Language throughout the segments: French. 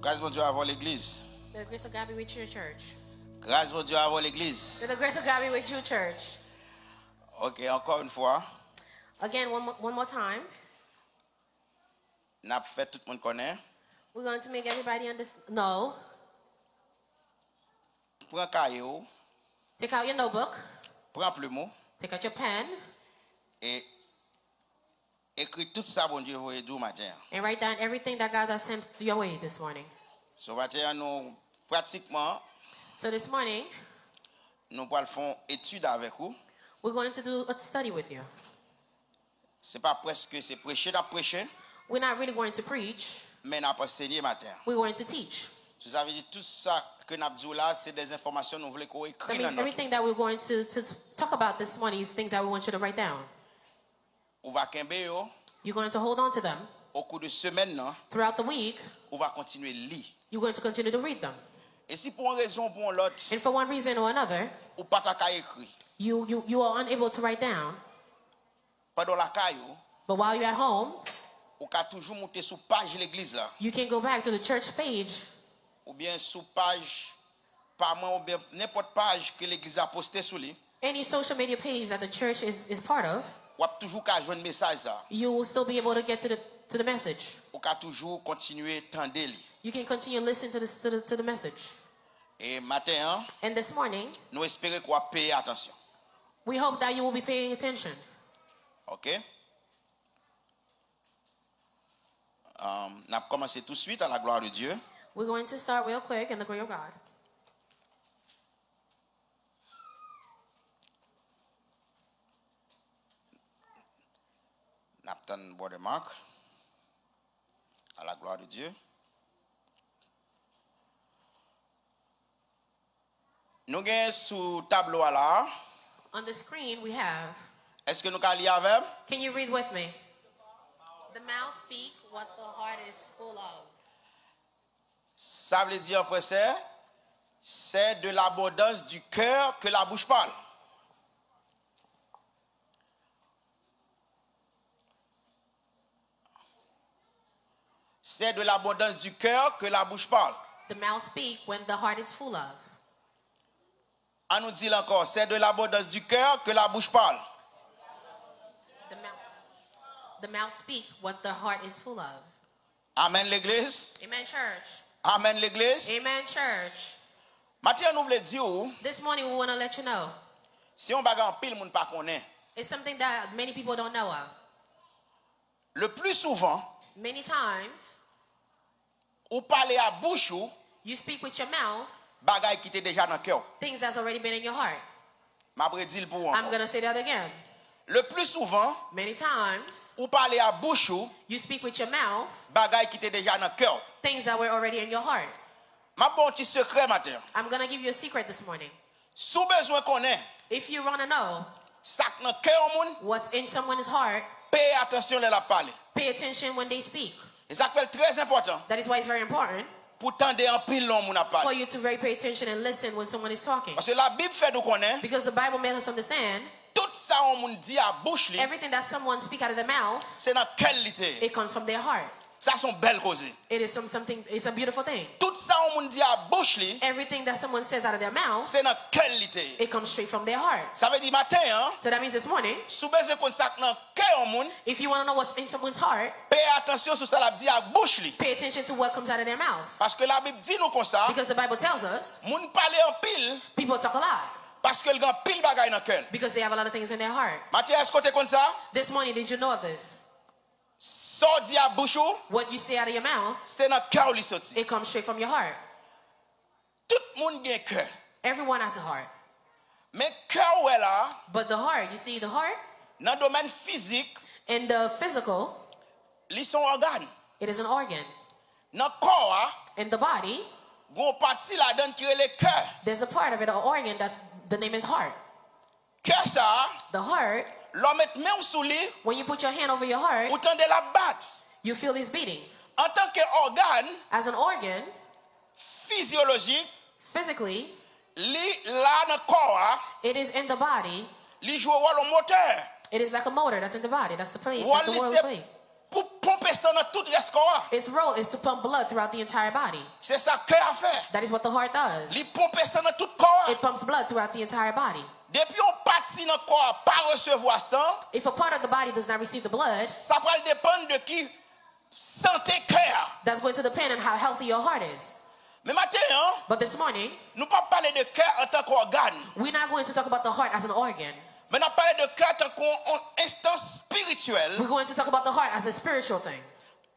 Grâce mon Dieu avoir l'église. May the grace of God be with your church. Grâce mon Dieu avoir l'église. May the grace of God be with your church. Ok, encore une fois. Again, one more time. N'a fait tout le monde connaît. We're going to make everybody know. Prends cahier, Take out your notebook. prends plumeau Take out your pen. et écris tout ça bon Dieu vous du matin. And write down everything that God has sent your way this morning. So matin nous pratiquement So this morning, nous allons faire étude avec vous. we're going to do a study with you. C'est pas presque c'est prêcher n'a prêcher, We're not really going to preach. mais n'a pas enseigner matin. We're going to teach. Ça veut dire tout ça que n'a dit là c'est des informations nous voulons qu'on That écrit dans means notre. everything that we're going to talk about this morning is things that we want you to write down. On va kembe yo You're going to hold on to them. au cours de semaine là, Throughout the week, on va continuer lire. you're going to continue to read them. Et si pour une raison ou pour l'autre, And for one reason or another, ou pas ta écrit you are unable to write down. pendant la caillou, But while you're at home, ou ka toujours monter sur page l'église là, you can go back to the church page ou bien sur page par moi ou bien n'importe page que l'église a posté sur lui, any social media page that the church is part of. ou a toujours ka joindre message ça, You will still be able to get to the message. ou ka toujours continuer tendre li. You can continue to listen to the message. Et matin, And this morning, nous espérons qu'on va payer attention. we hope that you will be paying attention. OK? N'a commencé tout de suite à la gloire de Dieu. We're going to start real quick in the glory of God. N'a pas bois de Marc à la gloire de Dieu. Nous avons sous tableau là. On the screen, we have. Est-ce que nous allons lire avec? Can you read with me? The mouth speaks what the heart is full of. Ça veut dire en français, c'est de l'abondance du cœur que la bouche parle. C'est de l'abondance du cœur que la bouche parle. The mouth speaks when the heart is full of. On nous dit encore, c'est de l'abondance du cœur que la bouche parle. The mouth speaks what the heart is full of. Amen l'église. Amen, church. Amen l'église. Amen, church. Maintenant nous voulons dire, This morning, we want to let you know. si on bagarre en pile, moun pas connaît. It's something that many people don't know of. Le plus souvent, Many times, ou parler à bouche ou you speak with your mouth bagay qui était déjà dans le cœur. things that's already been in your heart. M'a prédit pour I'm encore. going to say that again. Le plus souvent, Many times, ou parler à bouche ou you speak with your mouth bagay qui était déjà dans le cœur. things that were already in your heart. M'a bon petit secret matin. I'm going to give you a secret this morning. Sous besoin connaît, If you want to know ça dans le cœur moun, what's in someone's heart, paye attention là la parler. pay attention when they speak. Et ça fait très important That is why it's very important pour tendre en pile long moun a for parler. you to very pay attention and listen when someone is talking. Parce que la Bible fait nous connaît, Because the Bible makes us understand tout ça on moun dit à bouche li, everything that someone speak out of their mouth, c'est dans qualité. it comes from their heart. Ça sont belles causes. It is something. It's a beautiful thing. Tout ça on moun dit à bouche li, Everything that someone says out of their mouth, c'est dans qualité. it comes straight from their heart. Ça veut dire matin hein, So that means this morning, sous besoin qu'on ça dans cœur moun, if you want to know what's in someone's heart, paye attention sur ça la dit à bouche li. pay attention to what comes out of their mouth. Parce que la Bible dit nous comme ça, Because the Bible tells us moun parler en pile people talk a lot parce que le grand pile bagay dans cœur. because they have a lot of things in their heart. Matin est-ce que tu comme ça? This morning, did you know of this? So dit à bouche ou, What you say out of your mouth, c'est dans cœur li sorti. it comes straight from your heart. Tout monde gen cœur. Everyone has a heart. Mais cœur ouais là, But the heart, you see, the heart, dans domaine physique, in the physical, li son organe. it is an organ. Dans corps, In the body, gon parti la donne qui est le cœur. there's a part of it, an organ, that's the name is heart. Cœur ça, The heart, l'homme met main sous lui, when you put your hand over your heart, ou tande la batte. you feel this beating. En tant qu'organe As an organ, physiologique, physically, li là dans corps, it is in the body. li joue rôle au moteur. It is like a motor that's in the body. That's the plate. Rôle That's the li world c'est plate. pour pomper ça dans tout le reste corps. Its role is to pump blood throughout the entire body. C'est ça que cœur a fait. That is what the heart does. Il pompe ça dans tout le corps. It pumps blood throughout the entire body. Depuis on partit dans le corps pas recevoir sang, If a part of the body does not receive the blood, ça va dépendre de qui santé cœur. that's going to depend on how healthy your heart is. Mais matin, hein, But this morning, nous ne pas parler de cœur en tant qu'organe, we're not going to talk about the heart as an organ. mais nous parler de cœur en tant qu'instance spirituelle. We're going to talk about the heart as a spiritual thing.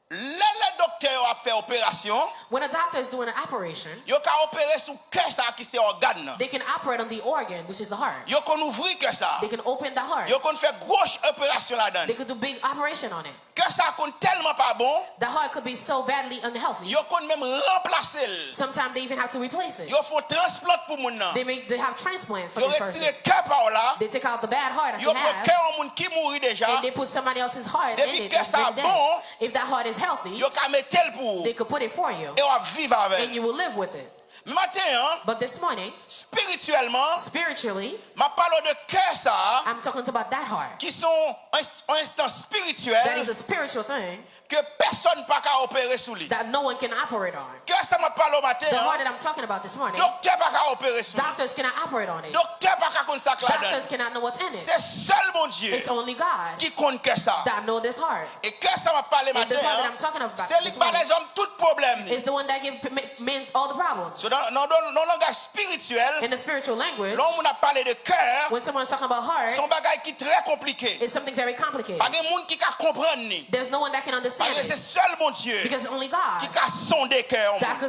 Les docteurs ont fait opération, When a doctor is doing an operation, ils ont opéré sur cœur ça qui c'est organe. they can operate on the organ, which is the heart. Ils ont ouvrir cœur ça. They can open the heart. Ils ont fait grosse opération là-dedans. They could do big operation on it. Cœur ça compte tellement pas bon, The heart could be so badly unhealthy. ils ont même remplacer. Sometimes they even have to replace it. Ils font transplant pour moun nan. They have transplants for Ils this person. retiré cœur par là. They take out the bad heart that Ils you prend have, cœur en moun qui mourit déjà. and they put somebody else's heart Depuis in it. que That's ça very dead. bon, If that heart is healthy, ils ont mettre tel pour they could put it for you, et on va vivre and avec. you will live with it. Matin, hein, But this morning, spirituellement, spiritually, ma parole de cœur ça, I'm talking about that heart. qui sont un instant That spirituel is a spiritual thing que personne pas qu'à opérer sous lui. that no one can operate on. Cœur ça ma parole au matin, The heart hein, that I'm talking about this morning, docteur pas qu'à opérer sous lui. doctors cannot operate on it. Docteur pas qu'à connaître ça là-dedans. Doctors cannot know what's in it. C'est seul mon Dieu It's only God qui compte cœur ça. that know this heart. Et cœur ça m'a parlé And matin, this heart that hein, I'm talking about c'est lui this qui parle morning les hommes tout problème. is the one that gives men all the problems. So, dans le langage spirituel, In the spiritual language, l'homme a parlé de cœur, when someone's talking about heart, son bagage qui est très compliqué. it's something very complicated. Pas de monde qui peut comprendre ni. There's no one that can understand Parce que c'est it seul mon Dieu because it's only God qui a sondé cœur. that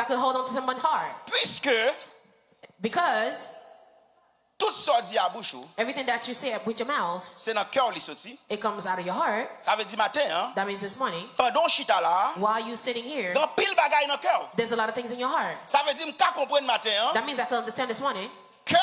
could hold on to someone's heart. Puisque Because tout sorti à bouche, everything that you say with your mouth, c'est dans le cœur qui sorti. it comes out of your heart. Ça veut dire matin, hein. That means this morning, Pendant chita là, while you're sitting here, dans pile bagage dans le cœur. there's a lot of things in your heart. Ça veut dire m'ka comprendre matin, hein. That means I can understand this morning, Cœur,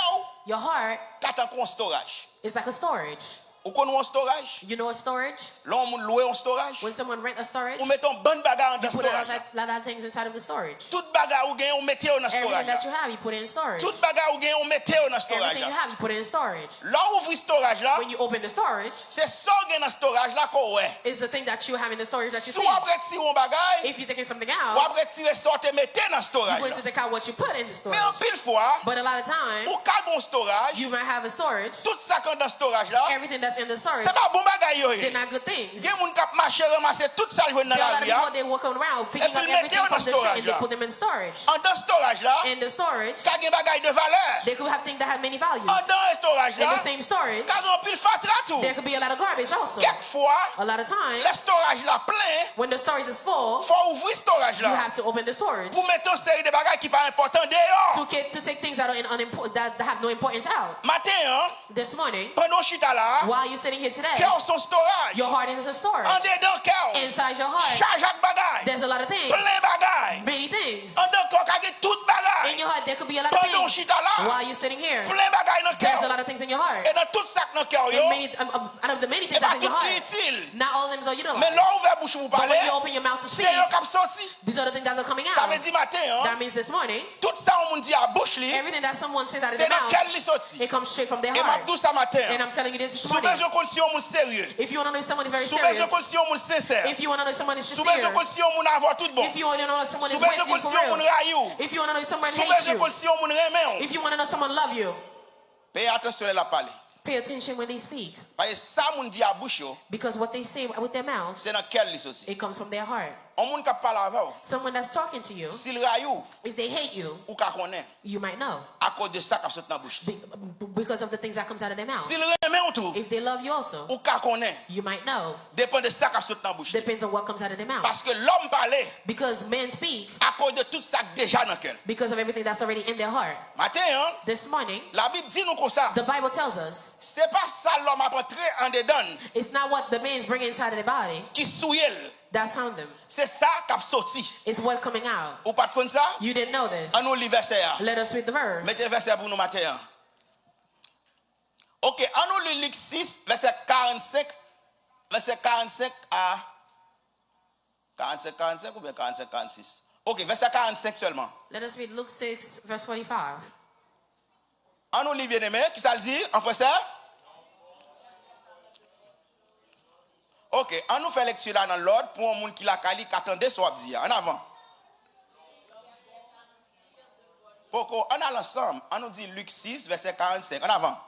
your heart qu'attend qu'on storage. is like a storage. Ou qu'on un storage? You know a storage? L'homme loue un storage. When someone rent a storage, Ou mettons bonne bagarre dans you put a storage. lot of things inside of the storage. Toute bagarre ou gagne on mette dans Everything storage. that you have, you put it in storage. Toute bagarre ou gagne on mette dans storage. Everything you have, you put it in storage. Là ouvrir storage là, When you open the storage, c'est ça gagne dans storage là qu'on ouais. is the thing that you have in the storage that you see. Soit après tirer un bagage, If you're taking something ou out, après tirer sorte mette dans you're storage. going to take out what you put in the storage. Mais en pile fois, But a lot of times, ou ka gon storage, you might have a storage. tout ça quand dans storage là, Everything that's in the storage, c'est pas bon bagage yo. they're not good things. Gen moun k'ap marcher ramasser tout ça joine dans There are a la lot of vie. people, they walk around picking Et up puis everything mettez from dans the shit storage and they là. put them in storage. En dans storage là, In the storage, ka gen bagage de valeur. they could have things that have many values. En dans storage In là, the same storage, ka gen pile fatra tout. there could be a lot of garbage also. Quelquefois, A lot of times, le storage là plein, when the storage is full, faut ouvrir storage you là have to open the storage pour mettre une série de bagages qui pas important dehors. to take things that are that have no importance out. Matin, hein, This morning, pendant chita là, while you're sitting here today, cœur son storage. your heart is a storage. En dedans cœur, Inside your heart, charge ak bagage, there's a lot of things, plein bagage. many things. En dedans corps ka gen tout In bagage. your heart, there could be a lot of Pendant things. chita là, While you're sitting here, plein bagage dans there's a cœur. lot of things in your heart. Et dans tout ça dans cœur yo, And many, out of the many et things pas that's in tout your qui heart, utile. not all of them are Mais utilized. là ouvert bouche vous But parler, when you open your mouth to speak, c'est yo k'ap sorti. these are the things that are coming Ça veut out. dire matin, hein, That means this morning, tout ça on dit à bouche li, everything that someone says out of c'est their dans mouth, quel li sorti. it comes straight from their Et m'a heart. tout ça matin. And I'm telling you this Sous morning. besoin condition moun sérieux. If you want to know if someone is very Sous besoin serious, condition moun sincère. if you want to know if someone is Sous besoin sincere, condition moun avoir tout bon. if you want to know if someone is Sous with besoin you for condition moun real, rayou. if you want to know if someone Sous hates besoin you, condition moun remen. if you want to know if someone loves you, Payez attention à la parler. pay attention when they speak. Parce que ça moun dit à bouche yo, Because what they say with their mouths, c'est dans quel li sorti. it comes from their heart. On moun ka parle avec ou. Someone that's talking to you, S'il rayou if they hate you, ou ka connaît you might know. à cause de ça qu'a sorti dans bouche. Because of the things that comes out of their mouth. S'il remen ou tout If they love you also, ou ka connaît you might know. dépend de ça qu'a sorti dans bouche. Depends on what comes out of their mouth. Parce que l'homme parlait Because men speak à cause de tout ça déjà dans cœur. because of everything that's already in their heart. Matin, hein, This morning, la Bible dit nous comme ça. the Bible tells us C'est pas ça l'homme a rentré en dedans it's not what the man's bringing inside of their body qui souille. that's on them. C'est ça qu'a sorti. It's what's coming out. Ou pas comme ça? You didn't know this. On nous lit verset. Let us read the verse. Mettez verset pour nous matin. OK, on nous lit Luc 6 verset 45 à 45 ou bien 46. OK, verset 45 seulement. Let us read Luke 6, verse 45. On nous lit bien aimé, qui ça le dit en français? OK, on nous fait lecture là dans l'ordre pour un monde qui la cali qu'attendait soit dire. En avant. Pourquoi on a l'ensemble, on nous dit Luc 6 verset 45. En avant.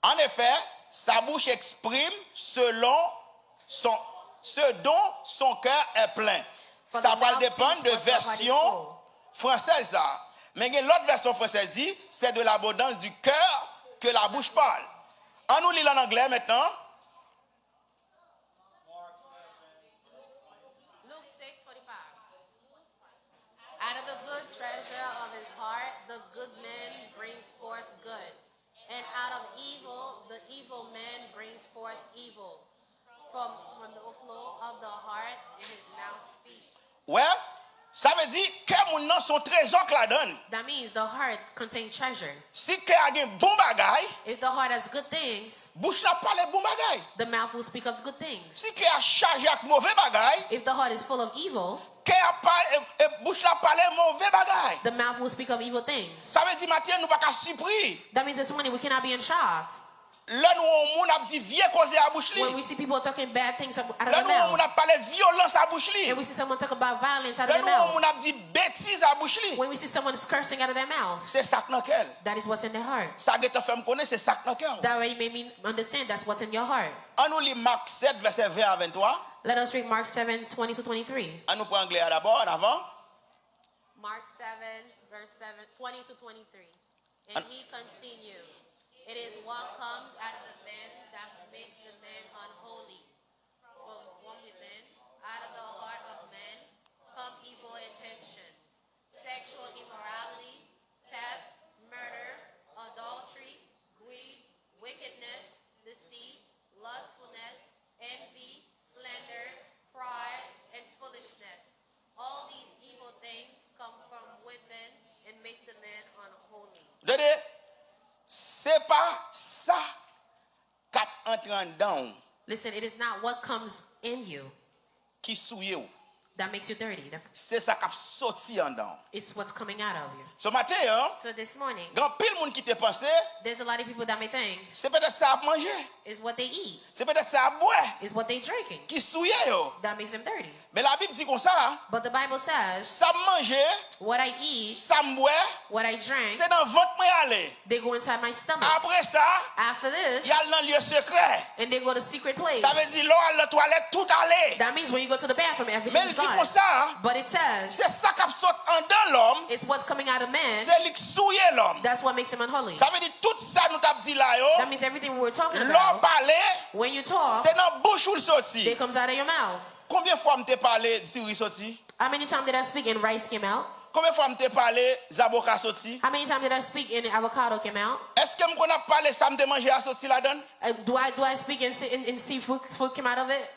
En effet, sa bouche exprime ce dont son cœur est plein. Ça va dépendre de version française. Mais l'autre version française dit, c'est de l'abondance du cœur que la bouche parle. On nous lit en anglais maintenant. Luke 6:45. Out of the good treasure of his heart, the good man brings forth good. And out of evil, the evil man brings forth evil. From the overflow of the heart, in his mouth speaks. Ouais, ça veut dire que mon nom son trésor que la donne. That means the heart contains treasure. Si que a gen bon bagay, If the heart has good things, bouche la parle bon bagay. the mouth will speak of good things. Si que a chargé avec mauvais bagay, If the heart is full of evil, que a parle bouche la parle mauvais bagay. the mouth will speak of evil things. Ça veut dire matin nous pas qu'à surpris. That means this morning we cannot be in shock. Là nous on moun a dit vieux causer à bouche li. When we see people talking bad things out of Là their nous on moun mouth, a parlé violence à bouche li. and we see someone talk about violence out of Là their nous on mouth, moun a dit bêtise à bouche li. when we see someone cursing out of their mouth, C'est ça que dans quel. that is what's in their heart. Ça que te fait me connaître c'est ça que dans cœur. That already made me understand that's what's in your heart. On nous lit Marc 7 verset 20 à 23. Let us read Mark 7:20-23. On nous prend anglais d'abord en avant. Mark 7, verse 20-23. And he continued, it is what comes out of the man that makes the man unholy. From within, out of the heart of man, come evil intentions, sexual immorality, theft, murder, adultery, greed, wickedness, deceit, lustfulness, envy, slander, pride, and foolishness. All these evil things come from within and make the man unholy. Dede, c'est pas ça qui entre en dedans Listen, it is not what comes in you qui souille ou. that makes you dirty. C'est ça qui sorti en dedans. It's what's coming out of you. Ce matin, hein, So this morning, grand pile monde qui te pensé, there's a lot of people that may think c'est peut-être ça à manger, is what they eat, c'est peut-être ça à boire is what they drinking. qui souille yo. That makes them dirty. Mais la Bible dit comme ça, But the Bible says, ça manger, what I eat, ça boire, what I drink, c'est dans votre main aller. they go inside my stomach. Après ça, After il this, y a dans lieu secret. and they go to secret place. Ça veut dire l'eau à la toilette tout aller. That means when you go to the bathroom, Mais everything's il dit comme gone. ça, But it says, c'est ça qui sort en dedans l'homme, it's what's coming out of man, c'est lui qui souille l'homme. that's what makes him unholy. Ça veut dire tout ça nous t'a dit là That yo, means everything we were talking l'eau about, parler, when you talk, c'est dans bouche ou le sorti. it comes out of your mouth. Combien de fois m'te parlé diri sorti? How many times did I speak and rice came out? Combien de fois m'te parlé zaboka sorti? How many times did I speak and avocado came out? Est-ce que m'kon a parlé ça m'te manger à sorti la donne? Do I speak and see food came out of it?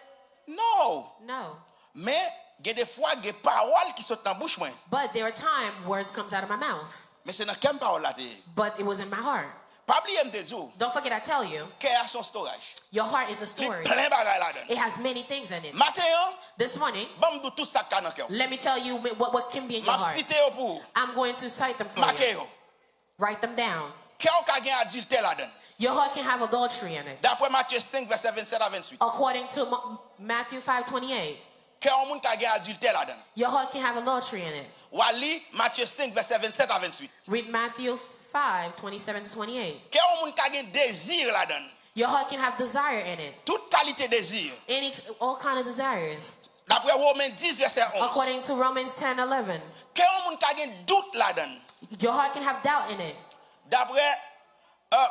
Non. No. Mais il y a des fois des paroles qui sortent dans bouche moi. But there are times words comes out of my mouth. Mais c'est dans quelle parole là? But it was in my heart. Pas oublier m'te dire, Don't forget I tell you, cœur a son storage. your heart is a Il storage. plein bagay la donne. It has many things in it. Matin, This morning, bon m'dou tout ça qui dans cœur. let me tell you what can be in your M'a heart. cité yo pour I'm going to cite them for marquer you. yo. Write them down. Cœur ka gen adultère la donne. Your heart can have adultery in it. D'après Matthieu 5 verset 27 à 28. According to Matthew 5:28, Cœur moun ka gen adultère la donne. your heart can have adultery in it. Wali Matthieu 5 verset 27 à 28. Read Matthew 5:27-28. Cœur moun ka gen désir la donne. Your heart can have desire in it. Toute qualité désir. All kind of desires. D'après Romains 10 verset 11. According to Romans 10:11, Cœur moun ka gen doute la donne. your heart can have doubt in it. D'après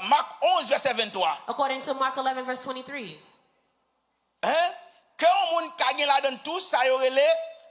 Marc 11 verset 23. According to Mark 11:23, Hein? Cœur moun ka gen la donne tout ça yo relé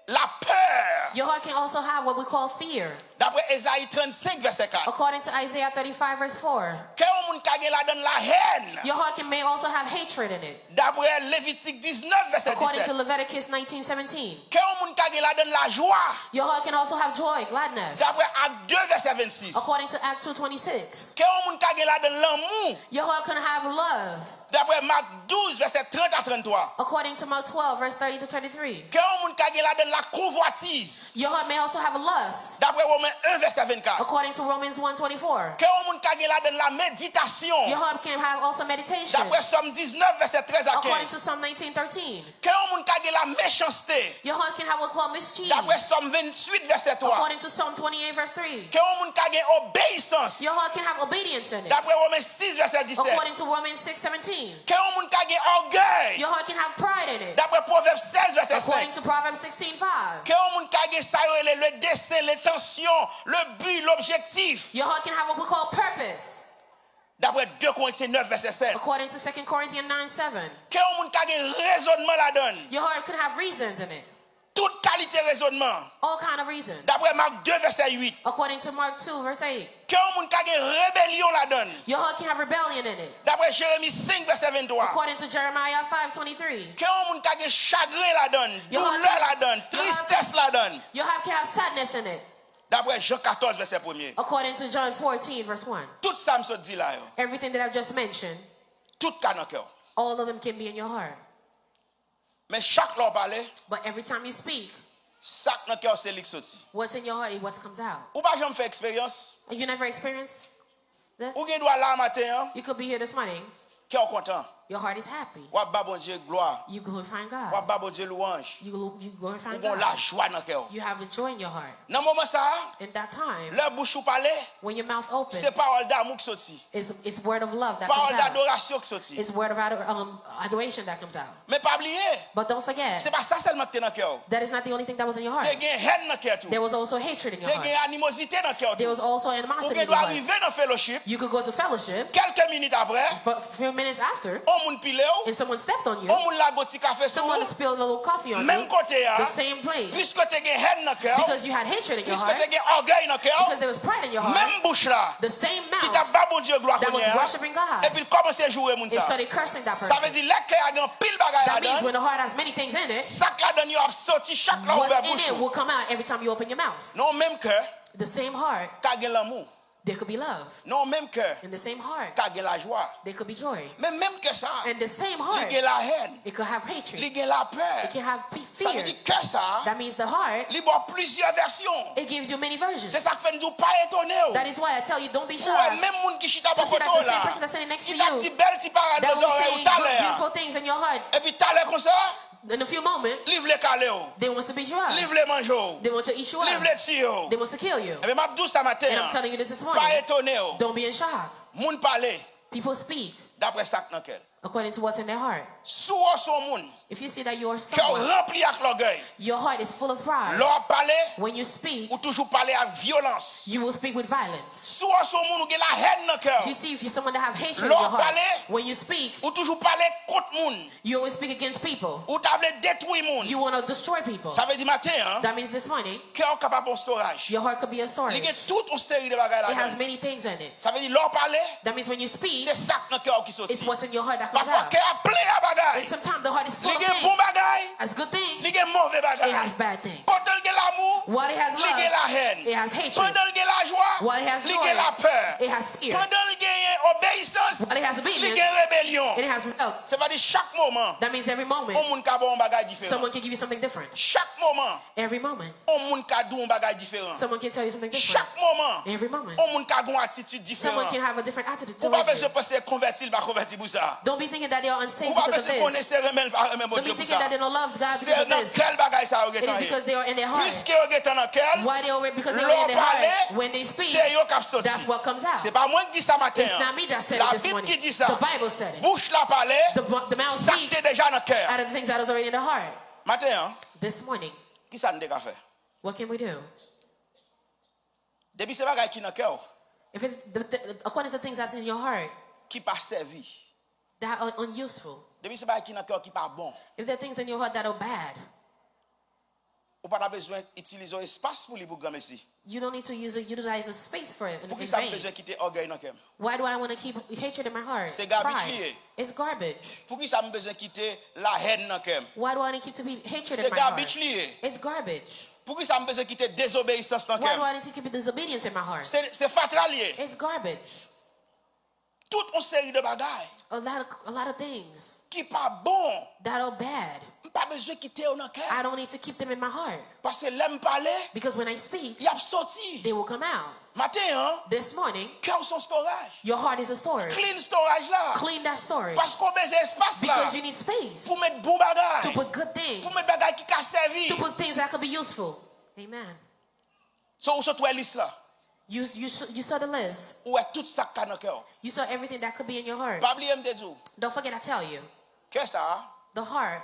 la peur. your heart can also have what we call fear. D'après Ésaïe 35 verset 4. According to Isaiah 35:4, Cœur Cœur moun ka gen la donne la haine. Your heart may also have hatred in it. D'après Lévitique 19 verset According to 17. Leviticus 19:17. Cœur moun ka gen la donne la joie. Your heart can also have joy, gladness. D'après Acte 2 verset 26. According to Acts 2:26. Cœur moun ka gen la donne l'amour. Your heart can have love. D'après Marc 12 verset 30 à 33. According to Mark 12, verse 30 to 33. Cœur moun ka gen la donne la convoitise. Your heart may also have lust. D'après Romains 1 verset 24. According to Romans 1:24. Cœur moun ka gen la donne la méditation. Your heart can have also meditation. D'après Somme 19 verset 13 à According 15. to Psalm 19:13. Cœur moun ka gen la méchanceté. Your heart can have what's called mischief. D'après Somme 28 verset 3. According to Psalm 28, verse 3. Cœur moun ka gen obéissance. Your heart can have obedience in it. D'après Romains 6 verset 17. According to Romans 6:17. Cœur moun ka gen orgueil. Your heart can have pride in it. D'après Proverbes 16 verset 5. According to Proverbs 16:5. Cœur moun ka gen sa yo le dessein, l'intention, le but, l'objectif. Your heart can have what we call purpose. D'après 2 Corinthiens 9 verset 7. According to 2 Corinthians 9:7. Cœur moun ka gen raisonnement la donne. Your heart can have reasons in it. Toute qualité raisonnement. All kind of reasons. D'après Marc 2 verset 8. According to Mark 2, verse 8. Cœur moun ka gen rébellion la donne. Your heart can have rebellion in it. D'après Jérémie 5 verset 23. According to Jeremiah 5:23. Cœur moun ka gen chagrin la donne, Your heart douleur can- la donne, tristesse la donne. Your heart can have sadness in it. D'après Jean 14 verset 1er. According to John 14, verse 1. Tout ça me se dit là yo. Everything that I've just mentioned, Tout ka nan cœur. all of them can be in your heart. Mais chaque lor parler, But every time you speak, sak nan cœur c'est lik sorti. what's in your heart is what comes out. Ou pas jamais fait expérience? You never experienced this? Ou gen doit là matin, hein? You could be here this morning. Cœur content. Your heart is happy. Ou ba bon Dieu gloire. You glorifying Ou God. ba bon Dieu louange. You glorify Ou bon la God. joie nan cœur. You have a joy in your heart. Nan moment ça, In that time, leur bouche ou parler, when your mouth opens, c'est parole d'amour qui sorti. it's word of love that Parole comes out. d'adoration qui sorti. It's word of adoration that comes out. Mais pas oublier, But don't forget, c'est pas ça seulement que dans cœur. that is not the only thing that was in your heart. Tu gen haine dans cœur tout. There was also hatred in your Tu gen heart. animosité dans cœur There tout. was also Ou animosity gen in doit your heart. arriver dans fellowship, You could go to fellowship. quelques minutes après, A few minutes after, on moun pile ou, and someone stepped on you. on moun la goti café sur Someone ou, spilled a little coffee on même you. côté The hein. same place. Puisque tu gen haine dans cœur, Because you had hatred in your puisque heart. tu gen orgueil dans cœur, Because there was pride in your heart. même bouche là, The same qui t'a mouth pas bon Dieu gloire that was connaît, hein. worshiping God. Et puis il commence à jouer moun It ça. started cursing that Ça veut person. dire les cœurs a gen pile bagay That means là-dedans. when the heart has many things in it, Chaque là-dedans yo a sorti, chaque là ouvert what's in bouche. it will come out every time you open your mouth. Non même cœur, The same heart, qu'a gen l'amour. there could be love. Non même cœur, In the same heart, qu'a gen la joie. there could be joy. Mais même que ça, In the same il heart, gen la haine, it could have il hatred. gen la peur. It can have Ça veut fear. dire que ça, That means the heart, il y a plusieurs versions. it gives you many versions. C'est ça que fait nous pas étonner. That is why I tell you, don't be Ouais, shocked. même moun qui chita pas To see that photo the same là. person that's sitting next to Qui t'a you, dit belle ti parole that aux will oreilles say ou ta good, l'air. beautiful things in your heart. Et puis ta l'air comme ça, In a few moments, livre les calés. they want to beat you up. Livre les manger. They want to eat you Livre up. les tirer. They want to kill you. Et bien m'a dit ça matin. And I'm telling you this Pas morning. étonné. Don't be in shock. Moun parler People speak d'après ça que dans quel. according to what's in their heart. Sous son moun, If you see that you are cœur someone, rempli avec l'orgueil. your heart is full of pride. L'or parler When you speak, ou toujours parler avec violence. you will speak with violence. Sous son moun ou gen la haine dans cœur. You see, if you're someone that have hatred in Lord your heart, parler. when you speak, Ou toujours parler contre moun. you always speak against people. Ou t'as voulu détruire moun. You want to destroy people. Ça veut dire matin hein. That means this morning, Cœur capable de storage. your heart could be a Il storage. y a toute une série de bagages It has là. many things in it. Ça veut dire l'or parler, That means when you speak, c'est ça dans cœur qui sorti. it's what's in your heart that comes Parfois out. cœur a plein à And bagages. sometimes the heart is full Il of y a bon things. bagages, Has good things, il y a mauvais it has bagages. bad things. Quand il y a l'amour, While it has il y a la love, haine. it has hatred. Pendant il y a la joie, While it has il y joy, a la peur. it has fear. Pendant il y a obéissance, While it has il obedience, y a rébellion. it has rebel. Ça veut dire chaque moment, That means every moment, on moun ka bon un bagage différent. someone can give you something different. Chaque moment, Every moment, on moun ka dou un bagage différent. someone can tell you something different. Chaque moment, Every moment, on moun ka gon attitude someone différente. can have a different attitude Ou pas towards besoin you. penser convertir, pas convertir pour ça. Don't be thinking that they are unsaved Ou pas because of besoin this. connaître remède pas remède bon Don't be Dieu pour thinking ça. that they don't love God because C'est of dans this. quel bagage ça aurait It is because they are in their heart. Puisque vous êtes dans quel, Why they are because they are l'on in their heart. parle, When they speak, c'est eux qui ont sorti. that's what comes out. C'est pas moi qui dis ça matin. It's not me that said La it this Bible morning. qui dit ça. The Bible said it. Bouche la parler, The mouth ça speaks t'est déjà dans le cœur. out of the things that is already in the heart. Matin, This morning, qui ça nous déga faire? what can we do? Depuis c'est bagage qui dans le cœur, If according to things that's in your heart qui pas servi. that are unuseful, Depuis c'est bagage qui dans le cœur qui pas bon. if there are things in your heart that are bad, Ou pas besoin d'utiliser l'espace pour lui pour grand merci. You don't need to utilize the space for it. Pour qui in ça vain. besoin quitter orgueil dans cœur? Why do I want to keep hatred in my heart? C'est garbage Pride. lié. It's garbage. Pour qui ça besoin quitter la haine dans cœur? Why do I need to keep to be hatred C'est in my heart? garbage lié. It's garbage. Pour qui ça besoin quitter désobéissance dans Why do cœur? I need to keep disobedience in my heart? C'est fatal lié. It's garbage. Toute une série de bagailles A lot of things qui pas bon. that are bad. Pas besoin quitter dans cœur. I don't need to keep them in my heart. Parce que l'aime parler, Because when I speak, il a sorti. they will come out. Matin, hein, This morning, cœur son storage. your heart is a storage. Clean storage là. Clean that storage. Parce qu'on besoin espace là. Because you need space Pour mettre bon to bagaille. put good things. Pour mettre bagaille qui ka servi. To put things that could be useful. Amen. So ou surtout liste là. You saw the list. Ou est tout ça qui dans cœur. You saw everything that could be in your heart. Pas oublier me dire. Don't forget I tell you. Qu'est-ce ça? The heart,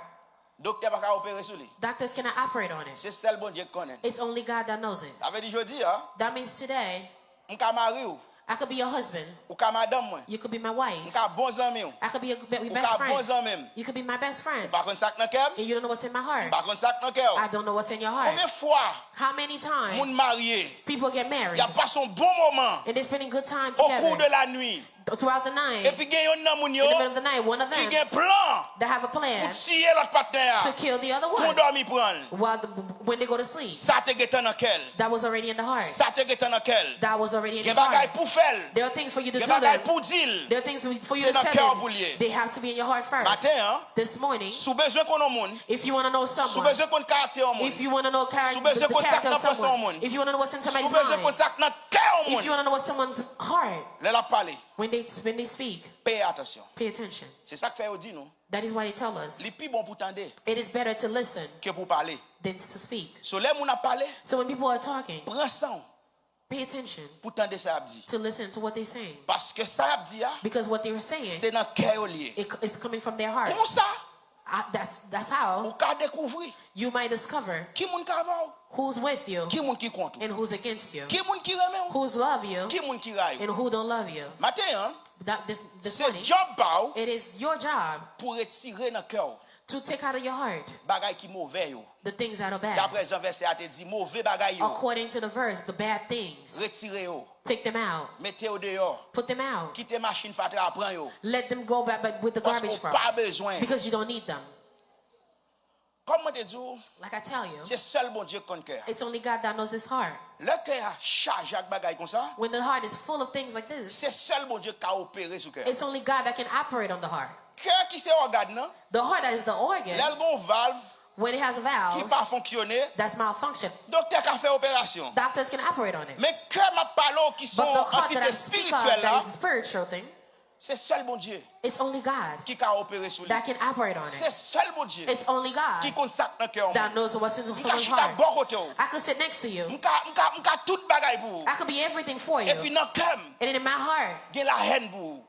Docteur pas ka opérer sur lui. doctors cannot operate on it. C'est seul bon Dieu qui connaît. It's only God that knows it. Ça veut dire jeudi hein, That means today, on ka mari ou I could be your husband. ka madame moi. You could be my On wife. ka bon ami ou. I could be your Ou best ka bon friend. ami. You could be my best friend. Par contre ça dans cœur. And you don't know what's in my heart. Par contre ça dans cœur. I don't know what's in your heart. Combien de fois How many times moun marié, people get il married y a passé un bon moment and they're spending good time au cours de together la nuit. throughout the Et night, puis il y a un moun in yo the middle of the night, one of qui them a un plan that have a pour plan tuer l'autre partenaire. to kill the other Pour one dormir prendre. when they go to sleep. Ça te gête dans quel? That was already in the heart. Ça te gête dans quel? That was already in Il y a his des bagailles heart. pour faire. There are things for you to Il y do a des bagailles that. pour dire. There are things for you C'est to dans cœur tell pour them. lier. They have to be in your heart first. Matin, hein, This morning, sous besoin qu'on a monde, if you want to know sous someone, besoin qu'on caractère au monde, if you want to know Sous the besoin qu'on character of sac dans someone, personne, if you want to know what's in sous somebody's besoin qu'on mind, sac dans cœur au if you monde, want to know what's someone's heart, là la parler, when they speak, payez attention. pay attention. C'est ça que fait dit nous. That is why they tell us Les plus bon pour tendre it is better to listen que pour parler. than to speak. So les moun a parlé, So when people are talking, prends sang pay attention pour tendre ça a dit. to listen to what they're saying. Parce que ça a dit Because what they're saying, c'est dans cœur lié. it's coming from their heart. Comme ça, That's how ou ka découvrir you might discover qui moun ka va, who's with you qui moun qui compte, and who's against you, qui moun qui remet, who's love you qui moun qui raille. and who don't love you. Matin, hein, This c'est morning, job ba ou it is your job pour retirer dans cœur to take out of your heart bagay qui mauvais yo. the things that are bad. D'après Jean verset a te dit mauvais bagay yo. According to the verse, the bad things, Retirez yo, take them out, mettez yo dehors. put them out, Quittez machine fatra prend yo. let them go back with the Parce garbage qu'on truck pas besoin. because you don't need them. Comme moi te dis, Like I tell you, c'est seul bon Dieu qui connaît cœur. it's only God that knows this heart. Le cœur a chargé avec bagay comme ça. When the heart is full of things like this, C'est seul bon Dieu qui a opéré sur cœur. it's only God that can operate on the heart. Cœur qui c'est organe non? The heart that is the organ, Là gon valve when it has a qui valve pas fonctionner. that's malfunction, Docteur qui a fait opération. doctors can operate on it. Mais cœur m'a parlé qui sont But the heart that I entités speak of, spirituelles là, that is a spiritual thing, c'est seul bon Dieu it's only God qui a opéré sur lui. that can operate on C'est it. seul bon Dieu It's only qui God compte ça dans cœur. that knows what's in M'ka someone's chita heart. bon côté ou. I could sit next to you. M'ka tout bagay pour. I could be everything for you. Et puis dans cœur, And then in my heart, gen la haine pour.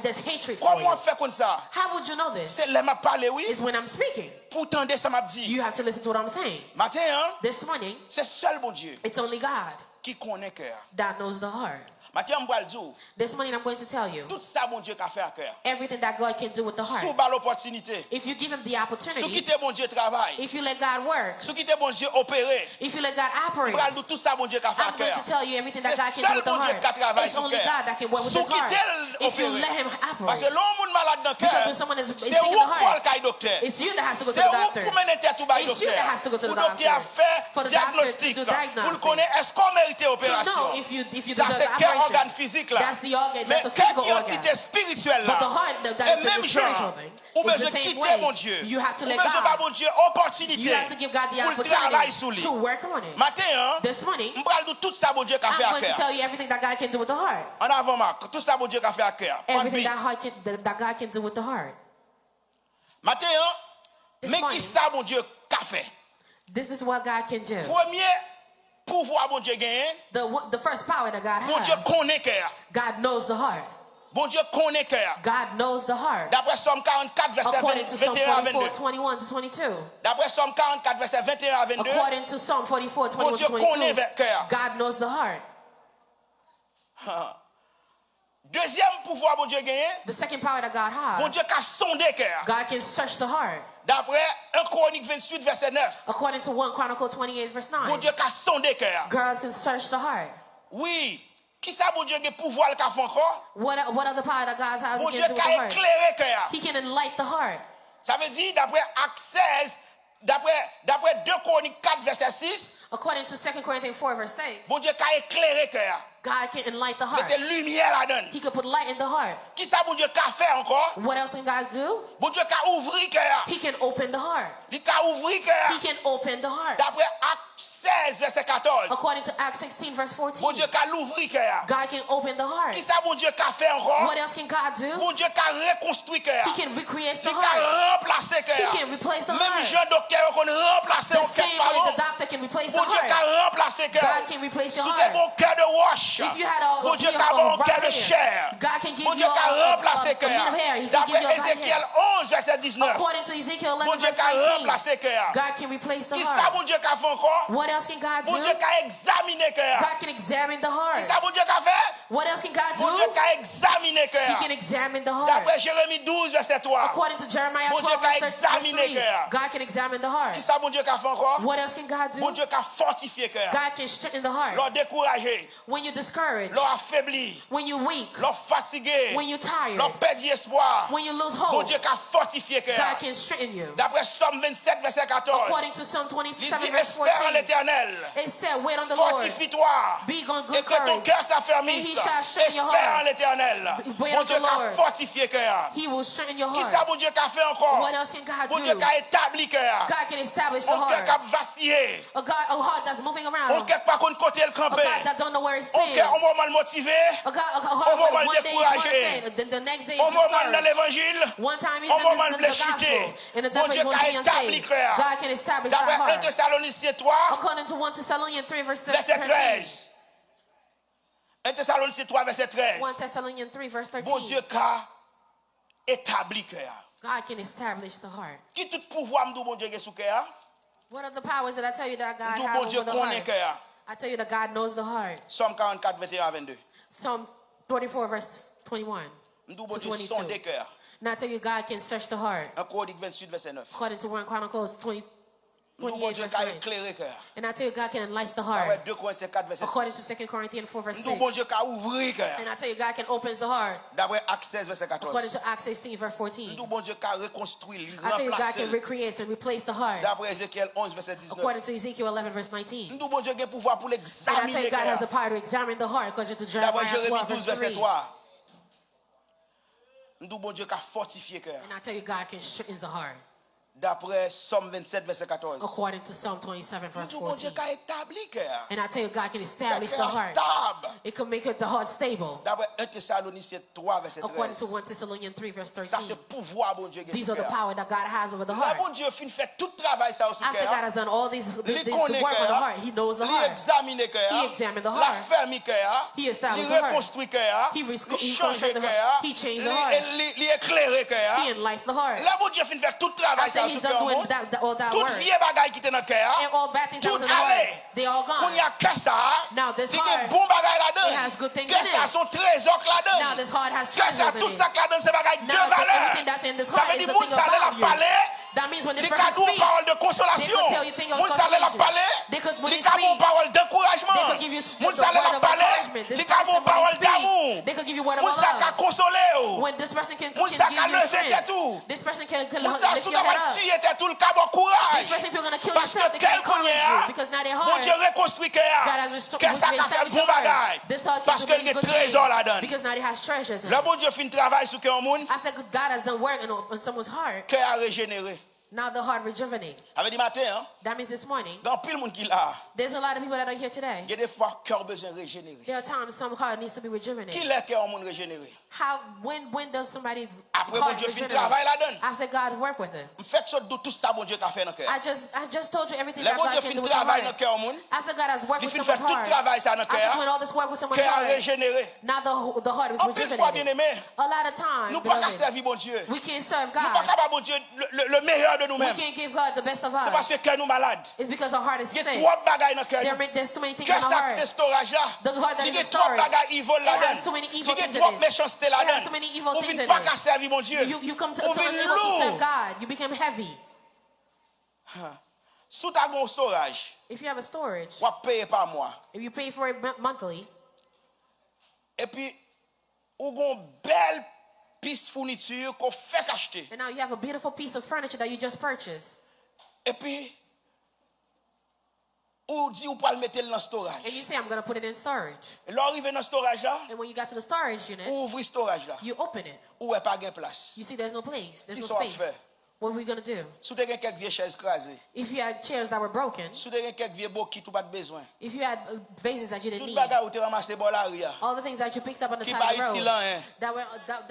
there's hatred for Comment on you. fait comme ça? How would you know this? C'est là m'a parlé oui. It's when I'm speaking. Pour tendre ça m'a dit. You have to listen to what I'm saying. Matin hein, This morning, c'est seul bon Dieu it's only God qui connaît cœur. that knows the heart. Matin on va le dire. This morning, I'm going to tell you Tout ça bon Dieu qu'a fait à cœur. everything that God can do with the Sous heart. bas l'opportunité. If you give him the Sous opportunity, quitter bon Dieu travail. if you let God work, Sous quitter bon Dieu opérer. if you let God operate, On va le dire tout ça bon Dieu qu'a fait à I'm going cœur. to tell you everything that C'est God can do seul with the bon Dieu heart. qui travaille It's sur only cœur. God that can work with Sous his heart. quitter If you opérer. let him Parce que operate. l'homme moun malade dans Because cœur. when someone is C'est sick in où the pour heart, le caille docteur. it's you that has to go to C'est the où doctor. pour mener tête tout bail It's you that docteur. has to go to Pour the docteur a doctor. fait For the doctor to diagnostic. do Pour le diagnostic. connaître est-ce qu'on mérite To opération. know if you Ça deserve c'est the cœur operation. organe physique là. That's the organ, Mais that's the cœur physical qui est organ. entité spirituelle But the là. heart, Et that's the même spiritual genre, thing. ou It's besoin the same quitter mon way. Dieu. You have to Ou let besoin pas God. mon Dieu opportunité. You have to give God the Pour le travail opportunity sur lui. to work on it. Matin hein, This morning, on parle de tout ça bon Dieu qu'a fait I'm à going to cœur. tell you everything that God can do with the heart. En avant Marc, tout ça bon Dieu qu'a fait à cœur. Everything that God can do with the heart. Matin hein, This mais qui morning. ça bon Dieu qu'a fait? This is what God can do. Premier pouvoir bon Dieu gagne, The first power that God bon Dieu has, connaît cœur. God knows the heart. Bon Dieu connaît cœur. God knows the heart. D'après Somme 44 verset According to Psalm 21 à 22. 44, 21 to 22. D'après Somme 44 verset 21 à 22. According to Psalm 44, Bon 21 Dieu to connaît 22. cœur. God knows the heart. Deuxième pouvoir bon Dieu gagne, The second power that God bon has, Dieu qu'a sondé cœur. God can search the heart. D'après 1 Chronique 28, verset 9. According to 1 Chronicle 28, verse 9. Bon Dieu qui a sondé cœur. God can search the heart. Oui. Qui ça, bon Dieu, qui a pouvoir le faire encore? What other power that God has Bon Dieu against qui the a heart? éclairé cœur. He can enlighten the heart. Ça veut dire, d'après Acte 16, d'après 2 Chroniques 4, verset 6, According to 2 Corinthians 4, verse 6, bon Dieu qui a éclairé cœur. God can enlighten the heart. Mettez lumière là-dedans. He can put light in the heart. Qui ça, bon Dieu, qui a fait encore? What else can God do? Bon Dieu qui a ouvert cœur. He can open the heart. Il a ouvert cœur. He can open the heart. D'après Acte 16, verset 14. According to Acts 16, verse 14, Bon Dieu qui a l'ouvert cœur. God can open the heart. Qui ça, bon Dieu, qui a fait encore? What else can God do? Bon Dieu qui a reconstruit cœur. He can recreate the Il heart. a remplacé He cœur. can replace the Même heart. Jean docteur qu'on remplacé The en same quelque way parole. the doctor can replace the Bon Dieu qui heart. a remplacé cœur. God can replace your Si tu as heart. un cœur de wash, If you had a bon Dieu qui a un cœur de chair. God can give Bon you Dieu qui a remplacé a cœur. middle hair. He can give D'après you a right Ézéchiel hair. 11, verset 19. According to Ezekiel Bon 11, Dieu verse qui a 19, remplacé cœur. God can replace the Qui ça, heart. bon Dieu qui a fait encore? What else can God Bon do? Dieu qui a examiné cœur. God can examine the Qui heart. ça, bon Dieu qui a fait? What else can God Bon Dieu do? qui a examiné He cœur. can examine the heart. D'après Jérémie 12, verset 3. According to Jeremiah Bon Dieu 12, qui a verse examiné 3, cœur. God can examine the heart. Qui ça, bon Dieu qui a fait encore? What else can God Bon do? Dieu qui a fortifié cœur. God can strengthen the heart. L'ont découragé. When you're discouraged, L'ont affaibli. when you're weak, L'ont fatigué. when you're tired, L'ont perdu espoir. when you lose Bon hope, Dieu qui a fortifié cœur. God can strengthen you. D'après Somme 27, verset 14. According to Psalm Il 27, dit, verse espère en 14, l'éternel. it said, wait on the Lord, Fortifie-toi. be on Et good que ton courage, cœur and s'affermisse. he shall strengthen your Espère en heart. l'éternel. Wait Bon on Dieu the qui a Lord. fortifié cœur. He will strengthen your Qui ça, heart. bon Dieu qui a fait encore? What else can God Bon Dieu do? qui a établi cœur. God can establish the On cœur qui heart. a vacillé. A heart that's moving On around. cœur pas qu'on côté le A camper. God that don't know where it On stands. cœur on va mal motivé. A heart va mal one day is découragé. one thing, the next day On is va mal dans discouraged. l'évangile. One time he's On va in mal the fléchité. gospel, and the Bon devil is Dieu going qui to a be établi unsaved. cœur. God can establish that D'après 1 heart. Thessaloniciens 3, According to 1 Thessalonians 3, verse verset 13. 13. 1 Thessaloniciens 3, verset 13. 1 Thessalonians 3, verse 13. Bon Dieu qui a établi cœur. God can establish the heart. Qui tout pouvoir me dit bon Dieu qui est sous cœur? What are the powers that I tell you that God Dit has bon Dieu over the connaît heart? cœur. I tell you that God knows the heart. Somme 44, 21 à 22. Psalm 34, verse 21 Me dit bon to Dieu 22. sonde cœur. And I tell you, God can search the heart. 1 Chronique 28, verset 9. According to 1 Chronicles 20, Me dit bon 28, Dieu verse qui a 9. éclairé cœur. And I tell you, God can enlighten the D'après heart. 2 Corinthiens 4, verset According 6. to 2 Corinthians 4, verse Me 6. dit bon Dieu qui a ouvert cœur. And I tell you, God can open the heart. D'après Acte 16, verset According 14. to Acts 16, verse Me 14. dit bon Dieu qui a reconstruit, I tell you, God can remplacé. recreate and replace the heart. D'après Ézéchiel 11, verset 19. According to Ezekiel 11, verse Me 19. dit bon Dieu qui a pouvoir pour And I tell l'examiner you, God has the cœur. power to examine the heart, according to D'après Jeremiah Jérémie 12, 12, verse verset 3. 3. Me dit bon Dieu qui a fortifié cœur. And I tell you, God can strengthen the heart. D'après Somme 27, verset 14. According to Psalm 27, Me verse dit bon Dieu 14. qui a établi cœur. And I tell you, God can Fait establish the cœur heart. stable. It can make the heart stable. D'après 1 Thessaloniciens 3, verset According 13. to 1 Thessalonians 3, verse Ça, c'est 13. pouvoir, bon Dieu, qui est These sous are the cœur. power that God has over the Là, heart. bon Dieu, fin fait tout travail ça au sous After God cœur. has done all these, the Il work connaît on the cœur. heart, He knows the Il heart. examine cœur. He examined the La heart. ferme cœur. He Il established the heart. reconstruit cœur. He Il he change conquered the cœur. heart. He changed the heart. Il éclaire cœur. He enlightens the heart. Là, bon Dieu, fin fait tout travail After ça au He's sous done cœur. doing all that Tout work, vieux bagaille qui était dans le cœur. and all bad things that Tout was in the heart, allé. they all Qu'on gone. y a que ça. Now this Il y a heart, bon bagaille it là-dedans. has good things Qu'est-ce in qu'il y a it. son trésor là-dedans? Now this heart has Qu'est-ce qu'il y a treasures tout in ça it. là-dedans, c'est bagaille de Now valeur. everything that's in this Ça heart veut is dire the moun thing of ça la value. parler. That means when this Les person cadeaux speaks, parole de they consolation. could tell you things of Moun ça la consolation. parler. They could, when Les they cadeaux speak, parole they d'encouragement. could give you Moun the ça la word of parler. encouragement. This Les person, cadeaux when they parole speak, d'amour. they could give you word of Moun ça ka love. consoler. When this person can Moun give ça you ka lever tête strength, tout. this person can Moun ça lift sous your ta head up. tuer tête tout le cabo This courage. person, if you're going to kill Parce yourself, que they can quel qu'on y encourage a, you because now they're mon hard. Dieu reconstruit cœur. God has restored Qu'est-ce que ça fait bon bagaille? This heart Parce can qu'il do y a good trésor things là-dedans. because now it has treasures in Là, it. bon Dieu fait un travail sur cœur monde. After God has done work on someone's heart, Cœur a régénéré. now the heart rejuvenates. Avait dit matin, hein? That means this morning, Dans pile monde qui là. there's a lot of people that are here today. Il y a des fois cœur besoin régénérer. There are times some heart needs to be Qui rejuvenated. l'est cœur monde régénéré? When does somebody Après bon heart Dieu fait un regenerate? travail là-dedans. After God work with it. On fait ça de tout ça bon Dieu qui a fait dans cœur. I just told you everything Là that bon God Dieu can fait do un with your travail dans heart. cœur monde. After God has worked Il with fait someone's faire tout heart, travail ça dans after cœur. doing all this work with someone's Cœur a heart, régénéré. now the heart is En pile fois bien rejuvenated. aimé. A lot of times, Nous pas qu'à beloved, servir bon Dieu. we can't serve Nous pas God. capable bon Dieu le meilleur de We nous-mêmes. can't give God the best of C'est parce us. que cœur nous malade. It's because our heart is Il y a sick. trop de bagailles dans cœur. There's too many things in Qu'est-ce our que c'est heart. storage là? The heart that Il y is a in trop de storage. bagailles evil It has là-dedans. too many Il evil y a things trop in de it. méchanceté It has là-dedans. too many evil On things vient in pas it. qu'à servir mon Dieu. You come to On unable vient to serve lourd. God. You become heavy. Sous ta gon storage, If you have a storage, ou payer par mois. if you pay for it monthly, Et puis, ou gon belle piste fourniture qu'on fait acheter. and now you have a beautiful piece of furniture that you just purchased, Et puis, ou dit ou pas le mettre dans le and storage. you say, I'm going to put it in storage. Et là, arrivé dans le storage là, And when you got to the storage unit, ou ouvrir storage là, you open it. ou est pas gain place. You see there's no place, there's Qui no sont à space. faire? What are we going to do? Sous te gen quelques vieilles chaises crasées, If you had chairs that were broken, sous te gen quelques vieux beaux qui tout pas de besoin. if you had vases that you didn't Tout need, bagage ou te ramassé bon la ria. all the things that you picked up on the Qui side pas of the utile road rien. that were,